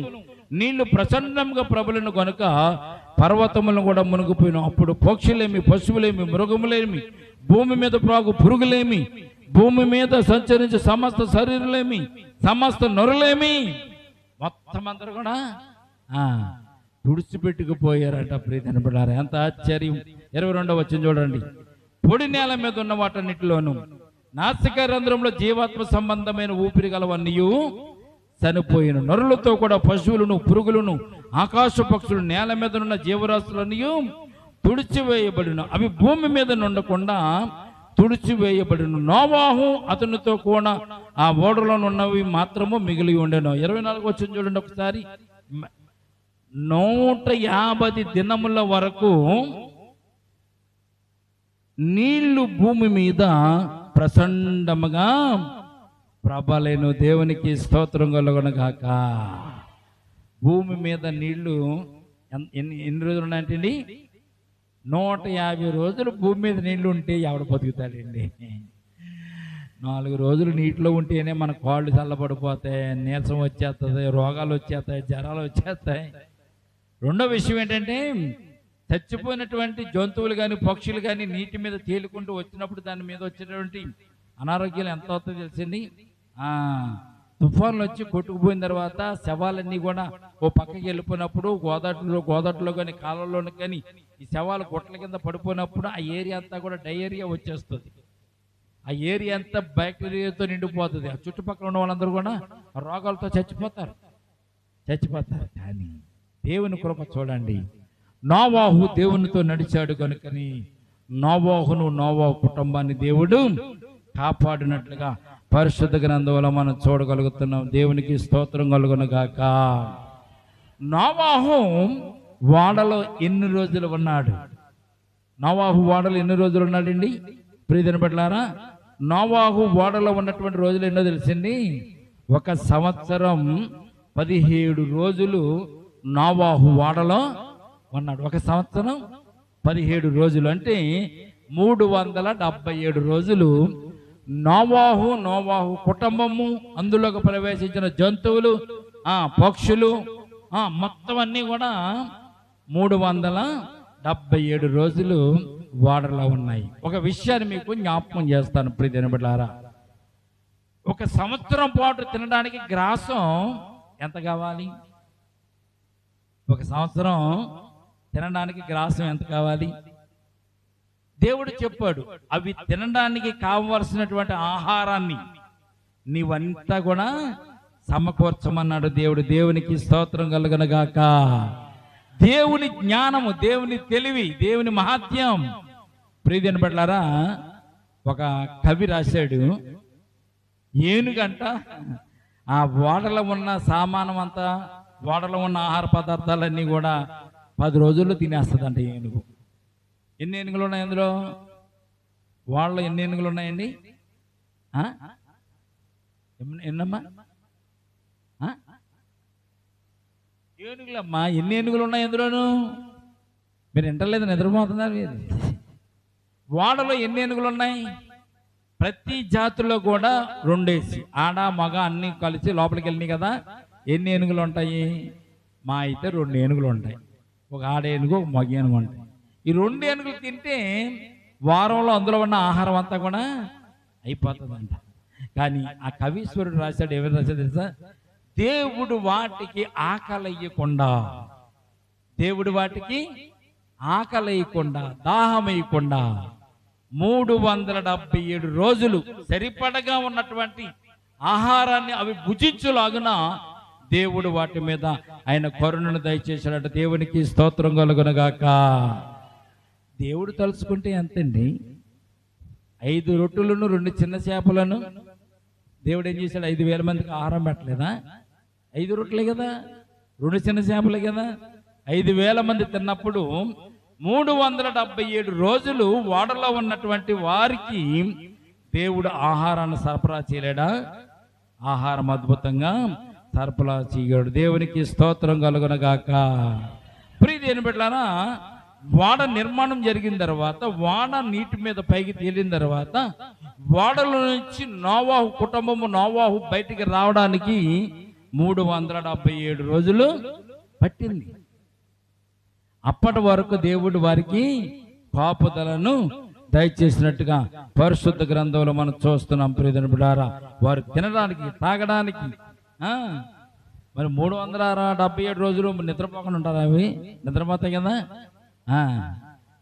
నీళ్లు ప్రచండంగా ప్రబలిన కనుక పర్వతములను కూడా మునిగిపోయిన. అప్పుడు పక్షులేమి, పశువులేమి, మృగములేమి, భూమి మీద ప్రాగు పురుగులేమి, భూమి మీద సంచరించే సమస్త శరీరులేమి, సమస్త నొరలేమి మొత్తం అందరూ కూడా తుడిచిపెట్టుకుపోయారట. ప్రియమైన బిడ్డలారా, ఎంత ఆశ్చర్యం. 22వ వచనం చూడండి, పొడి నేల మీద ఉన్న వాటన్నిటిలోను నాసిక రంధ్రంలో జీవాత్మ సంబంధమైన ఊపిరి గలవన్నీ చనిపోయిన, నరులతో కూడా పశువులను, పురుగులను, ఆకాశ పక్షులు, నేల మీద ఉన్న జీవరాశులన్నీ తుడిచివేయబడిన, అవి భూమి మీద నుండకుండా తుడిచివేయబడిన. నోవాహు అతనితో కూడా ఆ ఓడలో ఉన్నవి మాత్రము మిగిలి ఉండెను. 24వ వచనం చూడండి ఒకసారి. 150 దినముల వరకు నీళ్లు భూమి మీద ప్రచండముగా ప్రబలెను. దేవునికి స్తోత్రం కలుగునుగాక. భూమి మీద నీళ్లు ఎన్ని రోజులు ఉన్నాయంటండి? 150 రోజులు భూమి మీద నీళ్లు ఉంటే ఎవడు బతుకుతాడండి? 4 రోజులు నీటిలో ఉంటేనే మన కాళ్ళు చల్లబడిపోతాయి, నీరసం వచ్చేస్తుంది, రోగాలు వచ్చేస్తాయి, జ్వరాలు వచ్చేస్తాయి. రెండో విషయం ఏంటంటే, చచ్చిపోయినటువంటి జంతువులు కానీ పక్షులు కానీ నీటి మీద తేలుకుంటూ వచ్చినప్పుడు దాని మీద వచ్చేటువంటి అనారోగ్యాలు ఎంత అవుతుందో తెలిసింది. తుఫాన్లు వచ్చి కొట్టుకుపోయిన తర్వాత శవాలన్నీ కూడా ఓ పక్కకి వెళ్ళిపోయినప్పుడు గోదాట్లో కానీ కాలంలోని కానీ ఈ శవాలు గుట్టల కింద పడిపోయినప్పుడు ఆ ఏరియా అంతా కూడా డయేరియా వచ్చేస్తుంది. ఆ ఏరియా అంతా బ్యాక్టీరియాతో నిండిపోతుంది. ఆ చుట్టుపక్కల ఉన్న వాళ్ళందరూ కూడా రోగాలతో చచ్చిపోతారు. కానీ దేవుని కృప చూడండి, నోవాహు దేవునితో నడిచాడు కనుకని నోవాహు కుటుంబాన్ని దేవుడు కాపాడినట్లుగా పరిశుద్ధ గ్రంథంలో మనం చూడగలుగుతున్నాం. దేవునికి స్తోత్రం కలుగును గాక. నోవాహు వాడలో ఎన్ని రోజులు ఉన్నాడు? నోవాహు వాడలో ఎన్ని రోజులు ఉన్నాడండి? ప్రియమైన బిడ్డలారా, నోవాహు వాడలో ఉన్నటువంటి రోజులు ఎన్నో తెలిసింది. 1 సంవత్సరం 17 రోజులు నోవాహు వాడలో ఉన్నాడు. 1 సంవత్సరం 17 రోజులు అంటే 377 రోజులు నోవాహు కుటుంబము, అందులోకి ప్రవేశించిన జంతువులు, పక్షులు, మొత్తం అన్నీ కూడా 377 రోజులు వాడలో ఉన్నాయి. ఒక విషయాన్ని మీకు జ్ఞాపకం చేస్తాను ప్రియమైన బిడ్డలారా. 1 సంవత్సరం పాటు తినడానికి గ్రాసం ఎంత కావాలి? 1 సంవత్సరం తినడానికి గ్రాసం ఎంత కావాలి? దేవుడు చెప్పాడు, అవి తినడానికి కావలసినటువంటి ఆహారాన్ని నీవంతా కూడా సమకూర్చమన్నాడు దేవుడు. దేవునికి స్తోత్రం కలుగును గాక. దేవుని జ్ఞానము, దేవుని తెలివి, దేవుని మహాత్యం. ప్రియమైన బిడ్డలారా, ఒక కవి రాశాడు, ఏనుగంట ఆ ఓడలో ఉన్న సామానం అంతా, ఓడలో ఉన్న ఆహార పదార్థాలన్నీ కూడా 10 రోజుల్లో తినేస్తుందంట ఏనుగు. ఎన్ని ఏనుగులు ఉన్నాయి అందులో? వాళ్ళలో ఎన్ని ఏనుగులు ఉన్నాయండి? ఎన్నమ్మా? ఏనుగులమ్మా, ఎన్ని ఏనుగులు ఉన్నాయి అందులోను? మీరు వింటలేదు, నిద్రపోతున్నారు మీరు. వాడలో ఎన్ని ఏనుగులు ఉన్నాయి? ప్రతి జాతుల్లో కూడా 2 ఆడ మగ అన్ని కలిసి లోపలికి వెళ్ళినాయి కదా. ఎన్ని ఏనుగులు ఉంటాయి? మా అయితే 2 ఏనుగులు ఉంటాయి. ఒక ఆడ ఏనుగు, ఒక మగ ఏనుగు ఉంటాయి. ఈ 2 ఏనుగులు తింటే వారంలో అందులో ఉన్న ఆహారం అంతా కూడా అయిపోతుందంట. కానీ ఆ కవీశ్వరుడు రాశాడు, ఏమైనా రాశాడు తెలుసా? దేవుడు వాటికి ఆకలయ్యకుండా, దాహమయ్యకుండా 377 రోజులు సరిపడగా ఉన్నటువంటి ఆహారాన్ని అవి భుజించులాగున దేవుడు వాటి మీద ఆయన కరుణను దయచేశాడట. దేవునికి స్తోత్రం కలుగును గాక. దేవుడు తలుచుకుంటే ఎంతండి? 5 రొట్టెలను 2 చిన్న చేపలను దేవుడు ఏం చేశాడు? 5,000 మందికి ఆహారం పెట్టలేదా? 5 రొట్టెలే కదా, 2 చిన్న చేపలే కదా. 5,000 మంది తిన్నప్పుడు 377 రోజులు వాడలో ఉన్నటువంటి వారికి దేవుడు ఆహారాన్ని సరఫరా చేయలేడా? ఆహారం అద్భుతంగా సరఫరా చేయగలడు. దేవునికి స్తోత్రం కలుగును గాక. ప్రియమైన బిడ్డలారా, వాడ నిర్మాణం జరిగిన తర్వాత, వాడ నీటి మీద పైకి తేలిన తర్వాత, వాడలో నుంచి నోవాహు కుటుంబము, నోవాహు బయటికి రావడానికి 377 రోజులు పట్టింది. అప్పటి వరకు దేవుడు వారికి కాపుదలను దయచేసినట్టుగా పరిశుద్ధ గ్రంథంలో మనం చూస్తున్నాం. ప్రియమైన బిడ్డలారా, వారు తినడానికి, తాగడానికి మరి 377 రోజులు నిద్రపోకుండా ఉంటారు. అవి నిద్రపోతాయి కదా.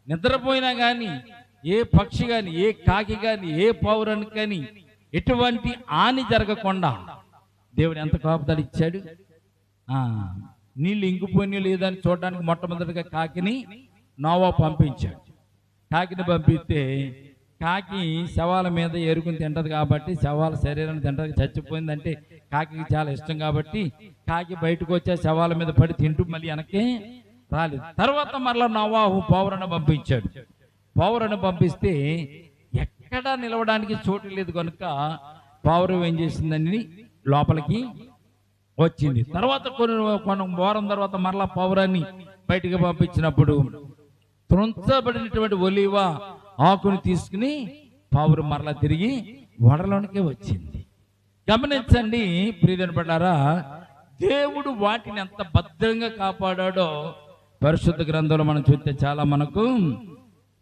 నిద్రపోయినా కానీ ఏ పక్షి కానీ, ఏ కాకి కానీ, ఏ పౌరానికి కానీ ఎటువంటి హాని జరగకుండా దేవుడు ఎంత కాపుదల ఇచ్చాడు. నీళ్ళు ఇంకిపోయి లేదని చూడడానికి మొట్టమొదటిగా కాకిని నోవాహు పంపించాడు. కాకిని పంపిస్తే కాకి శవాల మీద ఏరుకుని తింటది కాబట్టి, శవాల శరీరాన్ని తింటది. చచ్చిపోయిందంటే కాకి చాలా ఇష్టం కాబట్టి కాకి బయటకు వచ్చే శవాల మీద పడి తింటూ మళ్ళీ వెనక్కి రాలేదు. తర్వాత మరలా నోవాహు పౌరను పంపించాడు. పౌరను పంపిస్తే ఎక్కడా నిలవడానికి చోటు లేదు కనుక పౌరం ఏం చేసిందని లోపలికి వచ్చింది. తర్వాత కొన్ని వారం తర్వాత మరలా పౌరాన్ని బయటికి పంపించినప్పుడు త్రుంచబడినటువంటి ఒలీవ ఆకుని తీసుకుని పౌరు మరలా తిరిగి వడలోనికే వచ్చింది. గమనించండి ప్రియమైన బిడ్డలారా, దేవుడు వాటిని ఎంత భద్రంగా కాపాడాడో పరిశుద్ధ గ్రంథంలో మనం చూస్తే చాలా మనకు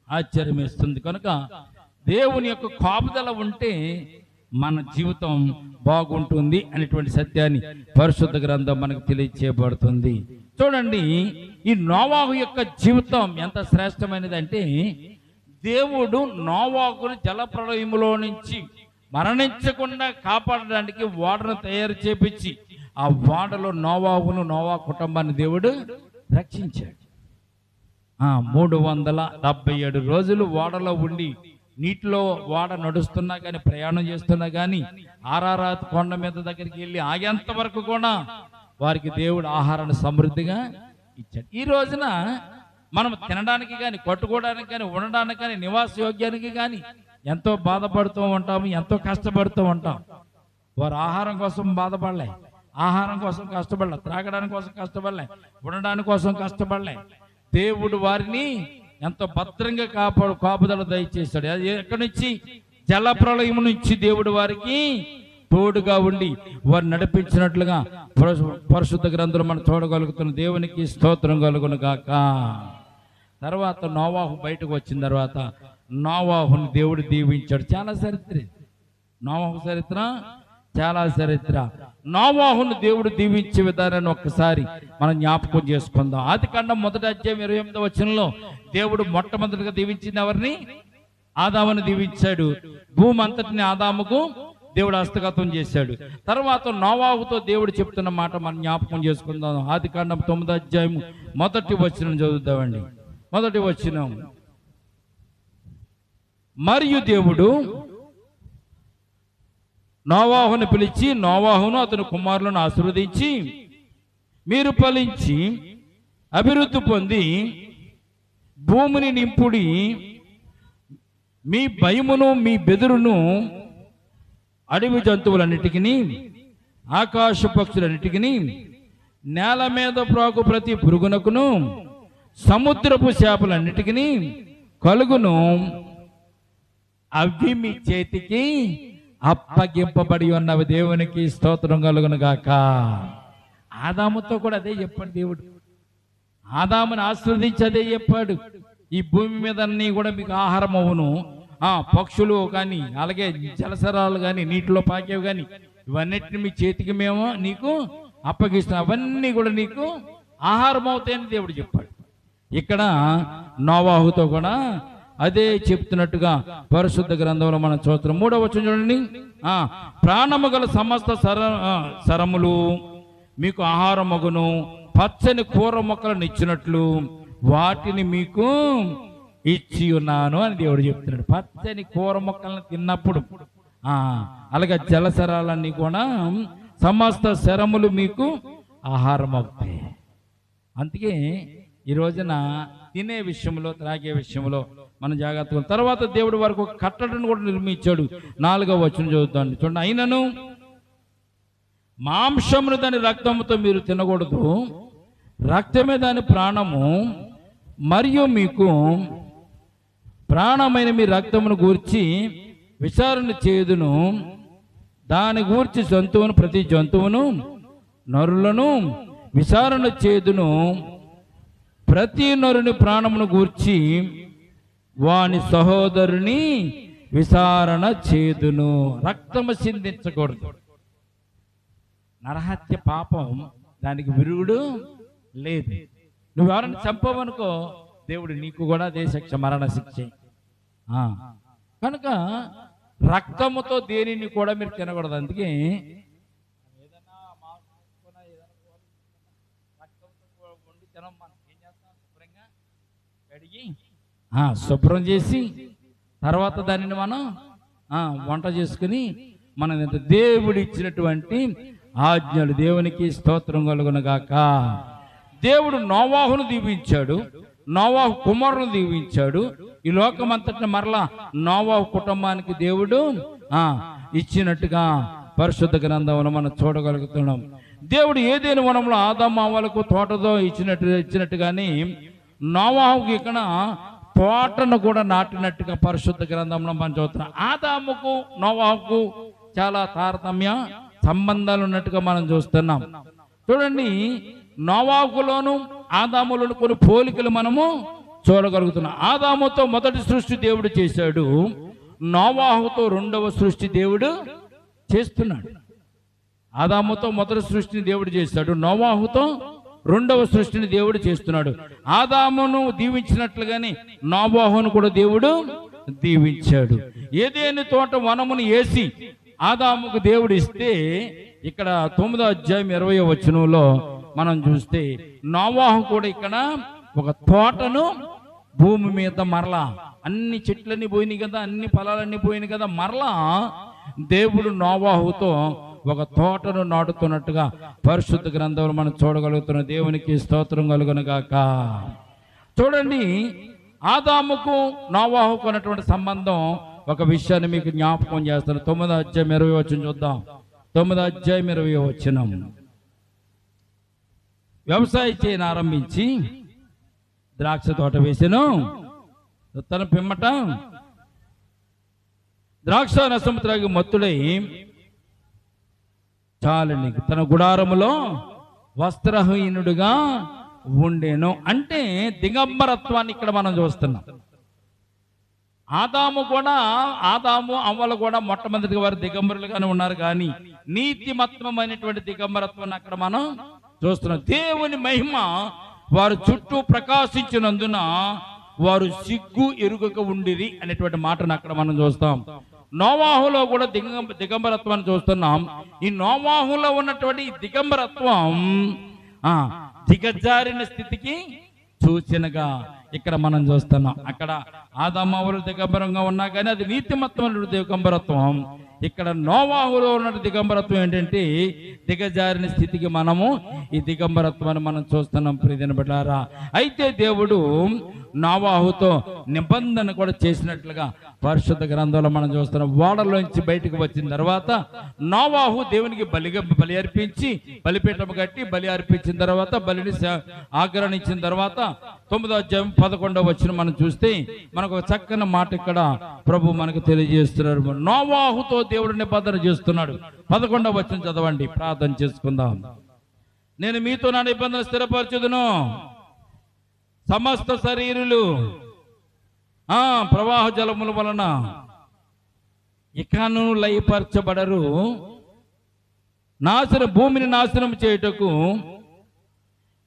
ఆశ్చర్యం ఇస్తుంది. కనుక దేవుని యొక్క కాపుదల ఉంటే మన జీవితం బాగుంటుంది అనేటువంటి సత్యాన్ని పరిశుద్ధ గ్రంథం మనకు తెలియచేయబడుతుంది. చూడండి, ఈ నోవాహు యొక్క జీవితం ఎంత శ్రేష్టమైనది అంటే, దేవుడు నోవాహును జలప్రళయములో నుంచి మరణించకుండా కాపాడడానికి ఓడను తయారు చేపించి ఆ ఓడలో నోవాహును నోవా కుటుంబాన్ని దేవుడు రక్షించాడు. 377 రోజులు ఓడలో ఉండి నీటిలో ఓడ నడుస్తున్నా కానీ, ప్రయాణం చేస్తున్నా కానీ, ఆరారాత్ కొండ మీద దగ్గరికి వెళ్ళి ఆగేంత వరకు కూడా వారికి దేవుడు ఆహారాన్ని సమృద్ధిగా ఇచ్చాడు. ఈ రోజున మనం తినడానికి కానీ, కట్టుకోవడానికి కానీ, ఉండడానికి కానీ, నివాస యోగ్యానికి కానీ ఎంతో బాధపడుతూ ఉంటాము, ఎంతో కష్టపడుతూ ఉంటాం. వారు ఆహారం కోసం బాధపడలే, ఆహారం కోసం కష్టపడలే, త్రాగడానికి కోసం కష్టపడలే, ఉండడానికి కోసం కష్టపడలే. దేవుడు వారిని ఎంతో భద్రంగా కాపుదల దయచేశాడు. అది ఎక్కడి నుంచి? జలప్రళయం నుంచి దేవుడు వారికి తోడుగా ఉండి వారు నడిపించినట్లుగా పరిశుద్ధ గ్రంథంలో మనం చూడగలుగుతున్న. దేవునికి స్తోత్రం కలుగును గాక. తర్వాత నోవాహు బయటకు వచ్చిన తర్వాత నోవాహుని దేవుడు దీవించాడు. చాలా చరిత్ర, నోవాహు చరిత్ర చాలా చరిత్ర. నోవాహును దేవుడు దీవించే విధానాన్ని ఒక్కసారి మనం జ్ఞాపకం చేసుకుందాం. ఆదికాండం 1వ అధ్యాయం 28వ వచనంలో దేవుడు మొట్టమొదటిగా దీవించింది ఎవరిని? ఆదామును దీవించాడు. భూమి అంతటిని ఆదాముకు దేవుడు హస్తగతం చేశాడు. తర్వాత నోవాహుతో దేవుడు చెప్తున్న మాట మనం జ్ఞాపకం చేసుకుందాం. ఆదికాండం 9వ అధ్యాయం 1వ వచనం చదువుతామండి. 1వ వచనం, మరియు దేవుడు నోవాహును పిలిచి నోవాహును అతని కుమారులను ఆశీర్వదించి, మీరు ఫలించి అభివృద్ధి పొంది భూమిని నింపుడి, మీ భయమును మీ బెదురును అడవి జంతువులన్నిటికీ, ఆకాశ పక్షులన్నిటికీ, నేల మీద ప్రాకు ప్రతి పురుగునకును, సముద్రపు చేపలన్నిటికీ కలుగును, అవి మీ చేతికి అప్పగింపబడి ఉన్నవి. దేవునికి స్తోత్రం కలుగును గాక. ఆదాముతో కూడా అదే చెప్పాడు దేవుడు. ఆదాముని ఆశీర్వదించి అదే చెప్పాడు, ఈ భూమి మీద అన్నీ కూడా మీకు ఆహారం అవును, పక్షులు కానీ, అలాగే జలసరాలు కానీ, నీటిలో పాకేవి కానీ, ఇవన్నిటిని మీ చేతికి మేము నీకు అప్పగిస్తున్నాం, అవన్నీ కూడా నీకు ఆహారం అవుతాయని దేవుడు చెప్పాడు. ఇక్కడ నోవాహుతో కూడా అదే చెప్తున్నట్టుగా పరిశుద్ధ గ్రంథంలో మనం చూస్తున్నాం. 3వ వచనం చూడండి, ప్రాణము గల సమస్త సరములు మీకు ఆహారమగును, పచ్చని కూర మొక్కలను ఇచ్చినట్లు వాటిని మీకు ఇచ్చి ఉన్నాను అని దేవుడు చెప్తున్నాడు. పచ్చని కూర మొక్కలను తిన్నప్పుడు, అలాగే జలసరాలన్నీ కూడా సమస్త శరములు మీకు ఆహారం అవుతాయి. అందుకే ఈ రోజున తినే విషయంలో, త్రాగే విషయంలో మన జాగ్రత్తగా. తర్వాత దేవుడు వారికి ఒక కట్టడను కూడా నిర్మించాడు. 4వ వచనం చదువుతాను చూడండి. అయినను మాంసమును దాని రక్తముతో మీరు తినకూడదు, రక్తమే దాని ప్రాణము, మరియు మీకు ప్రాణమైన మీ రక్తమును గూర్చి విచారణ చేయుదును, దాని గూర్చి జంతువును, ప్రతి జంతువును, నరులను విచారణ చేయుదును, ప్రతి నరుని ప్రాణమును గూర్చి వాని సహోదరుని విచారణ చేదును. రక్తము చిందించకూడదు. నరహత్య పాపం, దానికి విరుగుడు లేదు. నువ్వు ఎవరైనా చంపవనుకో, దేవుడు నీకు కూడా అదే శిక్ష, మరణ శిక్ష. కనుక రక్తముతో దేనిని కూడా మీరు తినకూడదు. అందుకే శుభ్రం చేసి తర్వాత దానిని మనం వంట చేసుకుని మనం దేవుడు ఇచ్చినటువంటి ఆజ్ఞలు. దేవునికి స్తోత్రం కలుగును గాక. దేవుడు నోవాహును దీవించాడు, నోవాహు కుమారులను దీవించాడు. ఈ లోకమంతటిని మరలా నోవాహు కుటుంబానికి దేవుడు ఇచ్చినట్టుగా పరిశుద్ధ గ్రంథంలో మనం చూడగలుగుతున్నాం. దేవుడు ఏదైనా వనంలో ఆదాము అవ్వలకు తోటతో ఇచ్చినట్టుగానే నోవాహుకి ఇక్కడ తోటను కూడా నాటినట్టుగా పరిశుద్ధ గ్రంథంలో మనం చూస్తున్నాం. ఆదాముకు నోవాహుకు చాలా తారతమ్య సంబంధాలు ఉన్నట్టుగా మనం చూస్తున్నాం. చూడండి, నోవాహులోను ఆదాములోను కొన్ని పోలికలు మనము చూడగలుగుతున్నాం. ఆదాముతో మొదటి సృష్టి దేవుడు చేశాడు, నోవాహుతో రెండవ సృష్టి దేవుడు చేస్తున్నాడు. ఆదాముతో మొదటి సృష్టిని దేవుడు చేస్తాడు, నోవాహుతో రెండవ సృష్టిని దేవుడు చేస్తున్నాడు. ఆదామును దీవించినట్లుగానే నోవాహును కూడా దేవుడు దీవించాడు. ఏదేని తోట వనమును వేసి ఆదాముకు దేవుడు ఇస్తే, ఇక్కడ 9వ అధ్యాయం 20వ వచనంలో మనం చూస్తే నోవాహు కూడా ఇక్కడ ఒక తోటను భూమి మీద మరలా, అన్ని చెట్లన్నీ పోయినాయి కదా, అన్ని ఫలాలన్నీ పోయినాయి కదా, మరలా దేవుడు నోవాహుతో ఒక తోటను నాటుతున్నట్టుగా పరిశుద్ధ గ్రంథంలో మనం చూడగలుగుతున్న. దేవునికి స్తోత్రం కలుగును గాక. చూడండి, ఆదాముకు నోవాహుకు ఉన్నటువంటి సంబంధం ఒక విషయాన్ని మీకు జ్ఞాపకం చేస్తాను. 9వ అధ్యాయం 20వ వచనం చూద్దాం. 9వ అధ్యాయం 20వ వచనం. వ్యవసాయం చేయని ఆరంభించి ద్రాక్ష తోట వేసెను, తన పిమ్మట ద్రాక్ష రసము త్రాగి మత్తుడై చాలని తన గుడారములో వస్త్రహీనుడుగా ఉండేను. అంటే దిగంబరత్వాన్ని ఇక్కడ మనం చూస్తున్నాం. ఆదాము అవ్వలు కూడా మొట్టమొదటిగా వారు దిగంబరులుగానే ఉన్నారు, కానీ నీతిమత్వమైనటువంటి దిగంబరత్వాన్ని అక్కడ మనం చూస్తున్నాం. దేవుని మహిమ వారు చుట్టూ ప్రకాశించినందున వారు సిగ్గు ఎరుగక ఉండిరి అనేటువంటి మాటను అక్కడ మనం చూస్తాం. నోవాహులో కూడా దిగంబరత్వాన్ని చూస్తున్నాం. ఈ నోవాహులో ఉన్నటువంటి దిగంబరత్వం దిగజారిన స్థితికి సూచనగా ఇక్కడ మనం చూస్తున్నాం. అక్కడ ఆదామవ్వలు దిగంబరంగా ఉన్నా కానీ అది నీతిమత్వమైన దిగంబరత్వం. ఇక్కడ నోవాహులో ఉన్న దిగంబరత్వం ఏంటంటే దిగజారిన స్థితికి మనము ఈ దిగంబరత్వాన్ని మనం చూస్తున్నాం. ప్రియమైన బిడ్డలారా, అయితే దేవుడు నోవాహుతో నిబంధన కూడా చేసినట్లుగా పరిశుద్ధ గ్రంథంలో మనం చూస్తున్నాం. ఓడలోంచి బయటకు వచ్చిన తర్వాత నోవాహు దేవునికి బలి అర్పించి బలిపీఠం కట్టి బలి అర్పించిన తర్వాత బలిని ఆగ్రహించిన తర్వాత 9వ అధ్యాయం 11వ వచనం మనం చూస్తే మనకు ఒక చక్కని మాట ఇక్కడ ప్రభు మనకు తెలియజేస్తున్నాడు. నోవాహుతో దేవుడు నిబంధన చేస్తున్నాడు. 11వ వచనం చదవండి, ప్రార్థన చేసుకుందాం. నేను మీతో నా నిబంధన స్థిరపరచుదును, సమస్త శరీరులు ప్రవాహ జలముల వలన ఇకను లయపరచబడరు, భూమిని నాశనం చేయుటకు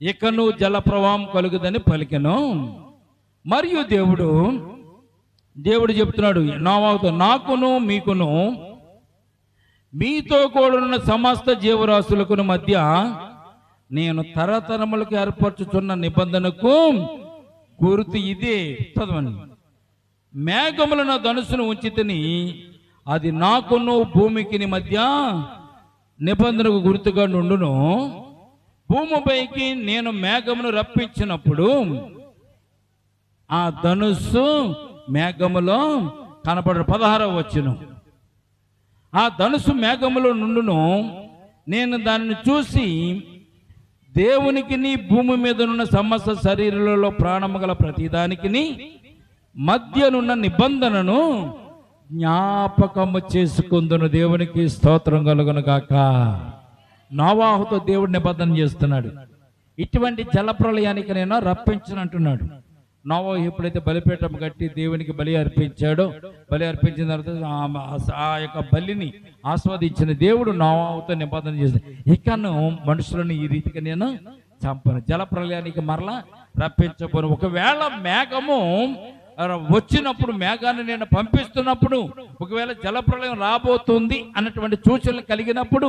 ఇకను జల ప్రవాహం కలుగుదని పలికెను. మరియు దేవుడు చెప్తున్నాడు నోవాహుతో, నాకును మీకును మీతో కూడున్న సమస్త జీవరాశులకు మధ్య నేను తరతరములకు ఏర్పరచుచున్న నిబంధనకు గుర్తు ఇదే. చదవండి. మేఘములను ధనుసును ఉంచితిని, అది నాకును భూమికి మధ్య నిబంధనకు గుర్తుగా నుండును. భూమిపైకి నేను మేఘమును రప్పించినప్పుడు ఆ ధనుస్సు మేఘములో కనపడు. 16వ వచనం. ఆ ధనుసు మేఘములో నుండును, నేను దానిని చూసి దేవునికి భూమి మీద ఉన్న సమస్త శరీరంలో ప్రాణము గల ప్రతిదానికి మధ్యనున్న నిబంధనను జ్ఞాపకము చేసుకుందును. దేవునికి స్తోత్రం కలుగును గాక. నోవాహుతో దేవుడు నిబంధన చేస్తున్నాడు. ఇటువంటి జలప్రలయానికి నేను రప్పించనంటున్నాడు. నోవాహు ఎప్పుడైతే బలిపీఠం కట్టి దేవునికి బలి అర్పించాడో, బలి అర్పించిన తర్వాత ఆ యొక్క బలిని ఆస్వాదించిన దేవుడు నోవాహుతో నిబంధన చేశాడు. ఇకను మనుషులను ఈ రీతిగా నేను చంపను, జలప్రలయానికి మరలా రప్పించబోను. ఒకవేళ మేఘము వచ్చినప్పుడు, మేఘాన్ని నేను పంపిస్తున్నప్పుడు, ఒకవేళ జలప్రలయం రాబోతుంది అన్నటువంటి సూచనలు కలిగినప్పుడు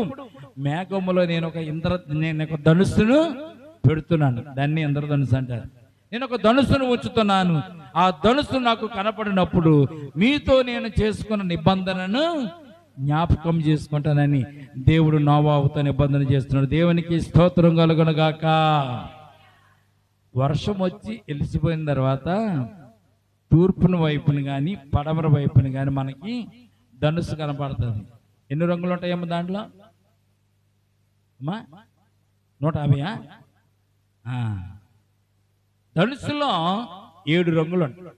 మేఘములో నేను ఒక ధనుస్సును పెడుతున్నాను. దాన్ని ఇంద్రధనుస్సు అంటారు. నేను ఒక ధనుస్సును ఉంచుతున్నాను. ఆ ధనుస్సు నాకు కనపడినప్పుడు మీతో నేను చేసుకున్న నిబంధనను జ్ఞాపకం చేసుకుంటానని దేవుడు నోవాహుతో నిబంధన చేస్తున్నాడు. దేవునికి స్తోత్రం కలుగును గాక. వర్షం వచ్చి వెలిసిపోయిన తర్వాత తూర్పున వైపుని కానీ పడమర వైపుని కానీ మనకి ధనుస్సు కనపడుతుంది. ఎన్ని రంగులు ఉంటాయేమో దాంట్లో? అమ్మా 150. ధనుస్సులో 7 రంగులు ఉంటాయి.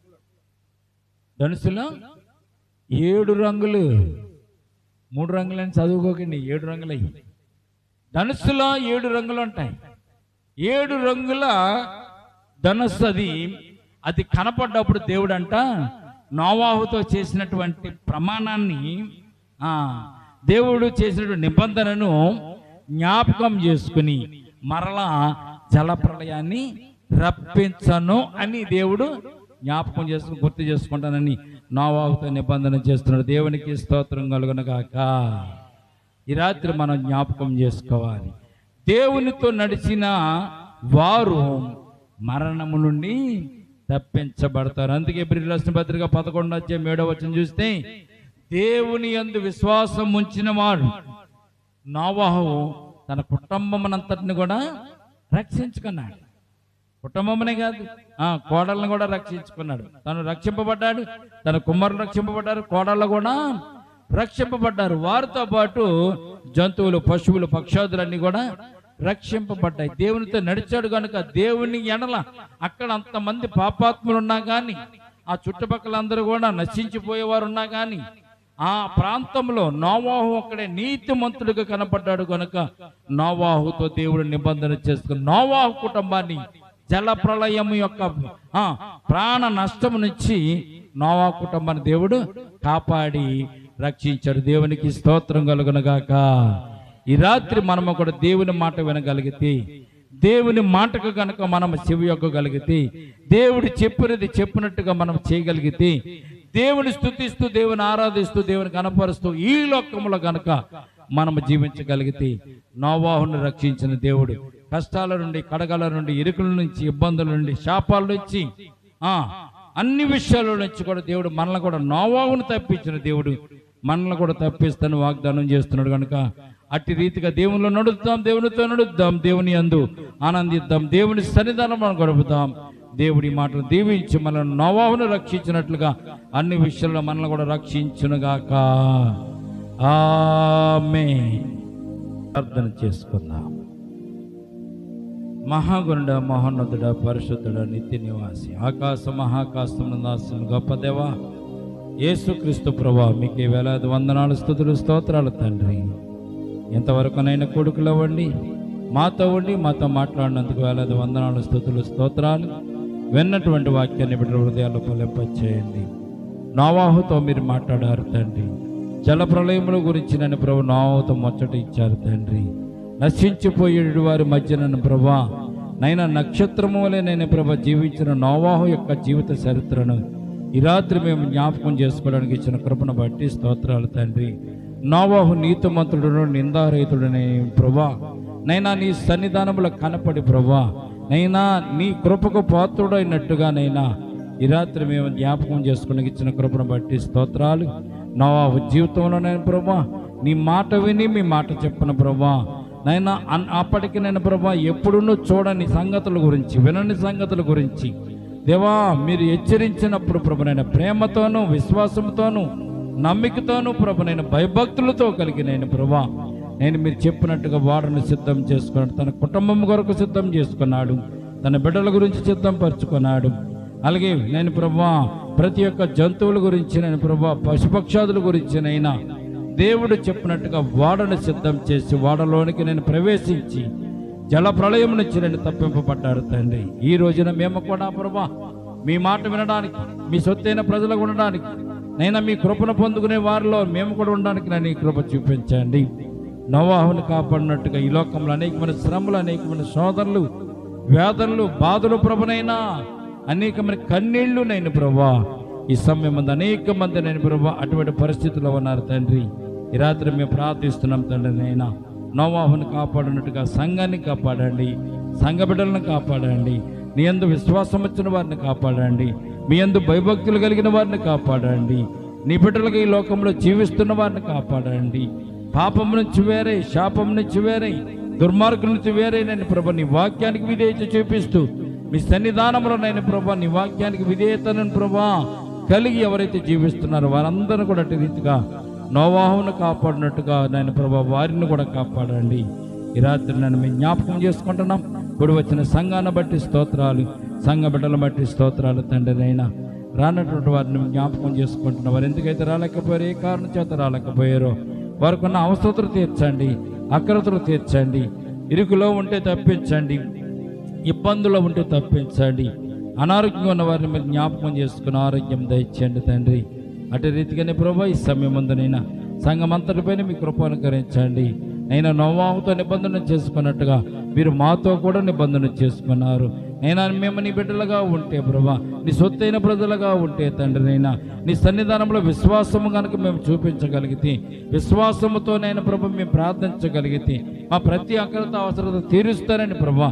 ధనుస్సులో 7 రంగులు. 3 రంగులని చదువుకోకండి, 7 రంగులు. ధనుస్సులో 7 రంగులు ఉంటాయి. 7 రంగుల ధనుస్సు అది కనపడ్డప్పుడు దేవుడు అంట నోవాహుతో చేసినటువంటి ప్రమాణాన్ని, దేవుడు చేసినటువంటి నిబంధనను జ్ఞాపకం చేసుకుని మరలా జలప్రళయాన్ని రప్పించను అని దేవుడు జ్ఞాపకం చేసుకుని గుర్తు చేసుకుంటానని నోవాహుతో నిబంధన చేస్తున్నాడు. దేవునికి స్తోత్రం కలుగును గాక. ఈ రాత్రి మనం జ్ఞాపకం చేసుకోవాలి, దేవునితో నడిచిన వారు మరణము నుండి తప్పించబడతారు. అందుకే హెబ్రీయులకు రాసిన పత్రిక 11:7 చూస్తే, దేవుని యందు విశ్వాసం ఉంచిన వాడు నోవాహు తన కుటుంబమునంతటిని కూడా రక్షించుకున్నాడు. కుటుంబమునే కాదు, కోడళ్ళను కూడా రక్షించుకున్నాడు. తను రక్షింపబడ్డాడు, తన కుమారులు రక్షింపబడ్డారు, కోడళ్ళు కూడా రక్షింపబడ్డారు. వారితో పాటు జంతువులు, పశువులు, పక్షాదులన్నీ కూడా రక్షింపబడ్డాయి. దేవునితో నడిచాడు కనుక దేవుని ఎడల అక్కడ అంతమంది పాపాత్ములు ఉన్నా కానీ, ఆ చుట్టుపక్కల అందరూ కూడా నశించిపోయేవారు ఉన్నా కానీ, ఆ ప్రాంతంలో నోవాహు అక్కడే నీతిమంతుడిగా కనపడ్డాడు కనుక నోవాహుతో దేవుడు నిబంధన చేసుకుని నోవాహు కుటుంబాన్ని జల ప్రళయం యొక్క ప్రాణ నష్టం నుంచి నోవాహు కుటుంబాన్ని దేవుడు కాపాడి రక్షించాడు. దేవునికి స్తోత్రం కలుగునుగాక. ఈ రాత్రి మనము కూడా దేవుని మాట వినగలిగితే, దేవుని మాటకు గనక మనం చెవియొగ్గగలిగితే, దేవుడు చెప్పినది చెప్పినట్టుగా మనం చేయగలిగితే, దేవుని స్తుతిస్తూ, దేవుని ఆరాధిస్తూ, దేవుని కనపరుస్తూ ఈ లోకంలో గనక మనం జీవించగలిగితే, నోవాహును రక్షించిన దేవుడు కష్టాల నుండి, కడగల నుండి, ఇరుకుల నుంచి, ఇబ్బందుల నుండి, శాపాల నుంచి, అన్ని విషయాల నుంచి కూడా దేవుడు మనల్ని కూడా, నోవాహును తప్పించిన దేవుడు మనల్ని కూడా తప్పిస్తాను వాగ్దానం చేస్తున్నాడు కనుక అట్టి రీతిగా దేవునిలో నడుద్దాం, దేవునితో నడుద్దాం, దేవుని యందు ఆనందిద్దాం, దేవుని సన్నిధానం మనం గడుపుతాం. దేవుడి మాటలు దీవించి మనల్ని నోవాహును రక్షించినట్లుగా అన్ని విషయాల్లో మనల్ని కూడా రక్షించునుగాక. ఆమేన్. ప్రార్థన చేసుకుందాం. మహాగురుడ, మహోన్నతుడ, పరిశుద్ధుడ, నిత్య నివాసి, ఆకాశ మహాకాశమున దాసిన గొప్ప దేవా యేసుక్రీస్తు ప్రభువా, మీకే వేలాది వందనాలు, స్తుతులు, స్తోత్రాలు తండ్రి. ఎంతవరకునైనా కొడుకులు అవ్వండి, మాతో ఉండి మాతో మాట్లాడినందుకు వేలాది వందనాలు, స్తుతులు, స్తోత్రాలు. విన్నటువంటి వాక్యాన్ని బిడ్డల హృదయాల్లో ఫలింపచేయండి. నోవాహుతో మీరు మాట్లాడారు తండ్రి. జల ప్రళయముల గురించి నన్ను ప్రభు నోవాహుతో ముచ్చట ఇచ్చారు తండ్రి. నశించిపోయేడు వారి మధ్య నన్ను ప్రభా నైనా నక్షత్రము వలె నేను ప్రభ జీవించిన నోవాహు యొక్క జీవిత చరిత్రను ఈ రాత్రి మేము జ్ఞాపకం చేసుకోవడానికి ఇచ్చిన కృపను బట్టి స్తోత్రాలు తండ్రి. నోవాహు నీతిమంతుడును, నిందారహితుడనే ప్రభా నైనా నీ సన్నిధానములో కనపడి ప్రభా నైనా నీ కృపకు పాత్రుడైనట్టుగా నైనా ఈ రాత్రి మేము జ్ఞాపకం చేసుకోవడానికి ఇచ్చిన కృపను బట్టి స్తోత్రాలు. నోవాహు జీవితంలో నేను ప్రభా నీ మాట విని మీ మాట చెప్పిన ప్రభా నైనా అప్పటికి నేను ప్రభా ఎప్పుడున్నో చూడని సంగతుల గురించి, వినని సంగతుల గురించి దేవా మీరు హెచ్చరించినప్పుడు ప్రభు నేను ప్రేమతోనూ, విశ్వాసంతోనూ, నమ్మికతోనూ ప్రభు నేను భయభక్తులతో కలిగి నేను ప్రభా నేను మీరు చెప్పినట్టుగా వాడను సిద్ధం చేసుకున్నాడు. తన కుటుంబం కొరకు సిద్ధం చేసుకున్నాడు, తన బిడ్డల గురించి సిద్ధం పరుచుకున్నాడు. అలాగే నేను ప్రభా ప్రతి ఒక్క జంతువుల గురించి, నేను ప్రభా పశుపక్షాదుల గురించి నైనా దేవుడు చెప్పినట్టుగా వాడను సిద్ధం చేసి వాడలోనికి నేను ప్రవేశించి జల ప్రళయం నుంచి నేను తప్పింపబడ్డాడు తండ్రి. ఈ రోజున మేము కూడా ప్రభా మీ మాట వినడానికి, మీ సొత్తైన ప్రజలకు ఉండడానికి, నైనా మీ కృపను పొందుకునే వారిలో మేము కూడా ఉండడానికి నన్ను ఈ కృప చూపించండి. నోవాహును కాపాడినట్టుగా ఈ లోకంలో అనేకమైన శ్రమలు, అనేకమైన శోధనలు, వేదనలు, బాధలు ప్రభునైనా అనేకమైన కన్నీళ్లు నేను ప్రభా ఈ సమయం మంది అనేక మంది నేను ప్రభా అటువంటి పరిస్థితుల్లో ఉన్నారు తండ్రి. ఈ రాత్రి మేము ప్రార్థిస్తున్నాం తండ్రి. నైనా నోవాహును కాపాడినట్టుగా సంఘాన్ని కాపాడండి, సంఘ బిడ్డలను కాపాడండి, నీ యందు విశ్వాసం వచ్చిన వారిని కాపాడండి, మీ యందు భయభక్తులు కలిగిన వారిని కాపాడండి, నీ బిడ్డలుగా ఈ లోకంలో జీవిస్తున్న వారిని కాపాడండి. పాపం నుంచి వేరే, శాపం నుంచి వేరే, దుర్మార్గం నుంచి వేరే నేను ప్రభా నీ వాక్యానికి విధేయత చూపిస్తూ మీ సన్నిధానంలో నేను ప్రభా నీ వాక్యానికి విధేయతను ప్రభా కలిగి ఎవరైతే జీవిస్తున్నారో వారందరూ కూడా అటు రీతిగా నోవాహును కాపాడినట్టుగా నేను ప్రభా వారిని కూడా కాపాడండి. ఈ రాత్రి నన్ను మేము జ్ఞాపకం చేసుకుంటున్నాం. ఇప్పుడు వచ్చిన సంఘాన్ని బట్టి స్తోత్రాలు, సంఘ బిడ్డలను బట్టి స్తోత్రాలు తండ్రి. అయినా రానటువంటి వారిని జ్ఞాపకం చేసుకుంటున్నాం. వారు ఎందుకైతే రాలేకపోయారో, ఏ కారణం చేత రాలేకపోయారో వారికున్న అవసరతలు తీర్చండి, అక్రతలు తీర్చండి, ఇరుకులో ఉంటే తప్పించండి, ఇబ్బందులో ఉంటే తప్పించండి. అనారోగ్యంగా ఉన్న వారిని మీరు జ్ఞాపకం చేసుకుని ఆరోగ్యం దయచేయండి తండ్రి. అటు రీతిగానే ప్రభా ఈ సమయం ముందునైనా సంఘం అంతటిపైన మీ కృప అనుకరించండి. నేను నోవాహుతో నిబంధన చేసుకున్నట్టుగా మీరు మాతో కూడా నిబంధన చేసుకున్నారు. నైనా మేము నీ బిడ్డలుగా ఉంటే ప్రభా, నీ సొత్తైన ప్రజలుగా ఉంటే తండ్రి, నైనా నీ సన్నిధానంలో విశ్వాసము కనుక మేము చూపించగలిగితే, విశ్వాసముతో నైనా ప్రభు మేము ప్రార్థించగలిగితే మా ప్రతి అక్కడితో అవసరత తీరుస్తారని ప్రభా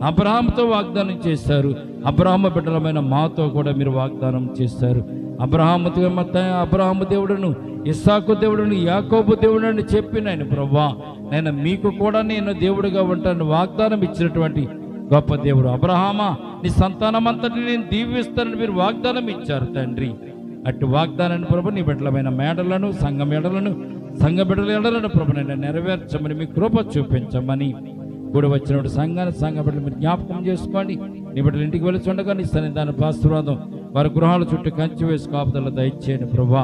అబ్రహాముతో వాగ్దానం చేశారు. అబ్రహాము బిడ్డలమైన మాతో కూడా మీరు వాగ్దానం చేశారు. అబ్రహాము దేవుడును, ఇస్సాకు దేవుడును, యాకోబు దేవుడు అని చెప్పిన ఆయన ప్రభా, నేను మీకు కూడా నేను దేవుడిగా ఉంటాను వాగ్దానం ఇచ్చినటువంటి గొప్ప దేవుడు. అబ్రహామా, నీ సంతానం అంతటిని నేను దీవిస్తానని మీరు వాగ్దానం ఇచ్చారు తండ్రి. అటు వాగ్దానాన్ని ప్రభు నీ బిడ్డలమైన మేడలను, సంఘ మేడలను, సంఘ బిడ్డల ఎడలను ప్రభు నేను నెరవేర్చమని మీ కృప చూపించమని కూడా వచ్చినప్పుడు సంఘ బిడ్డలు మీరు జ్ఞాపకం చేసుకోండి. నీ బిడ్డలు ఇంటికి వెళ్తుండగా నీ సన్నిధాన ఆశీర్వాదం వారి గృహాల చుట్టూ కంచి వేసి కాపుదల దయచేయండి ప్రభా.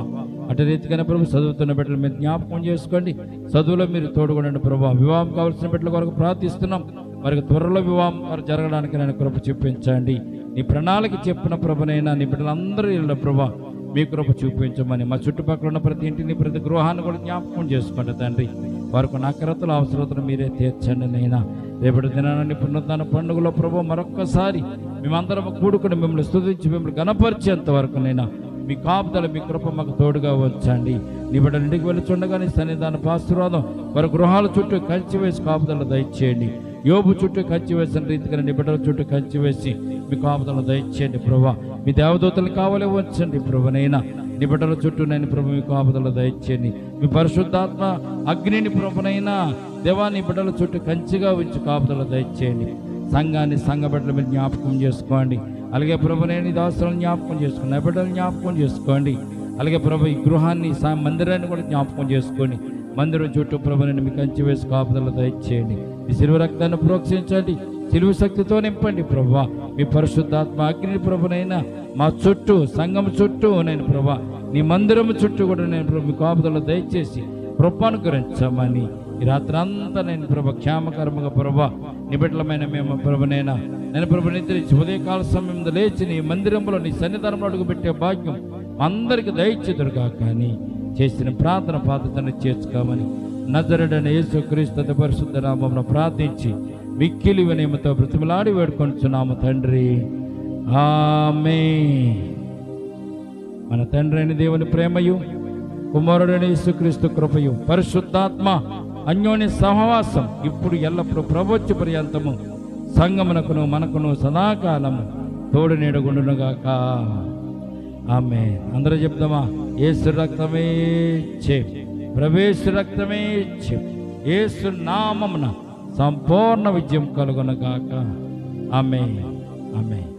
అటు రీతిగానే ప్రభు చదువుతున్న బిడ్డలు మీరు జ్ఞాపకం చేసుకోండి. చదువులో మీరు తోడుకోండి ప్రభా. వివాహం కావాల్సిన బిడ్డల కొరకు ప్రార్థిస్తున్నాం. వారికి త్వరలో వివాహం వారు జరగడానికి నేను కృప చూపించండి. నీ ప్రణాళిక చెప్పిన ప్రభునైనా నీ బిడ్డలందరూ ఇళ్ళ ప్రభా మీ కృప చూపించమని మా చుట్టుపక్కల ఉన్న ప్రతి ఇంటిని, ప్రతి గృహాన్ని కూడా జ్ఞాపకం చేసుకోండి తండ్రి. వారికి నకరతలు అవసరతలు మీరే తీర్చండి నైనా. రేపటి దినాన్ని పునరుద్ధాన పండుగలో ప్రభు మరొక్కసారి మేమందరం కూడుకుని మిమ్మల్ని స్తుతించి మిమ్మల్ని గణపరిచేంత వరకు నైనా మీ కాపుదల, మీ కృప మాకు తోడుగా వచ్చండి. నీ బిడ్డల ఇంటికి వెళుచుండగా నీ సన్నిధాన ఆశీర్వాదం వారి గృహాల చుట్టూ కంచి వేసి కాపుదల దయచేయండి. యోబు చుట్టూ కంచి వేసిన రీతిగా నీ బిడ్డల చుట్టూ కంచి వేసి మీ కాపుదలను దయచేయండి ప్రభా. మీ దేవదూతలు కావలే వచ్చండి ప్రభునైనా. నీ బిడ్డల చుట్టూ నేను ప్రభు మీ కాపుదలు దయచేయండి. మీ పరిశుద్ధాత్మ అగ్నిని ప్రభునైనా దేవా నీ బిడ్డల చుట్టూ కంచిగా ఉంచి కాపుదలు దయచేయండి. సంఘాన్ని, సంఘ బిడ్డలు మీరు జ్ఞాపకం చేసుకోండి. అలాగే ప్రభునైనా దాసులను జ్ఞాపకం చేసుకోండి. నా బిడ్డలు జ్ఞాపకం చేసుకోండి. అలాగే ప్రభు ఈ గృహాన్ని, మందిరాన్ని కూడా జ్ఞాపకం చేసుకోండి. మందిరం చుట్టూ ప్రభునైనా మీ కంచి వేసి కాపుదలు దయచేయండి. ఈ శిలువ రక్తాన్ని ప్రోక్షించండి. శిలువ శక్తితో నింపండి ప్రభా. మీ పరిశుద్ధాత్మ అగ్ని ప్రభునైనా మా చుట్టూ, సంఘం చుట్టూ నేను ప్రభా, నీ మందిరం చుట్టూ కూడా నేను ప్రభు మీ కాపుదలు దయచేసి కృపానుకరించమని ఈ రాత్రి అంతా నేను ప్రభు క్షేమకరముగా ప్రభా నీ బిడ్డలమైన మేము ప్రభునైనా నేను ప్రభు నిద్రించి ఉదయకాల సమయంలో లేచి నీ మందిరంలో నీ సన్నిధానంలో అడుగుపెట్టే భాగ్యం అందరికి దయచేదురుగా కానీ చేసిన ప్రార్థన పాత్రను చేర్చుకోమని నజరుడైన యేసుక్రీస్తు పరిశుద్ధ నామమున ప్రార్థించి మిక్కిలి వినయముతో బ్రతిమలాడి వేడుకొంటున్నాము తండ్రి, ఆమేన్. మన తండ్రి అయిన దేవుని ప్రేమయు, కుమారుడైన యేసుక్రీస్తు కృపయు, పరిశుద్ధాత్మ అన్యోన్య సహవాసం ఇప్పుడు ఎల్లప్పుడూ ప్రభుత్వ పర్యంతము సంగమునకును మనకును సదాకాలము తోడు నీడగుండునుగాక, ఆమేన్. అందరూ చెప్దామా? యేసు రక్తమే ప్రవేశ రక్తమే యేసు నామమున సంపూర్ణ విజయం కలుగునుగాక, ఆమేన్, ఆమేన్.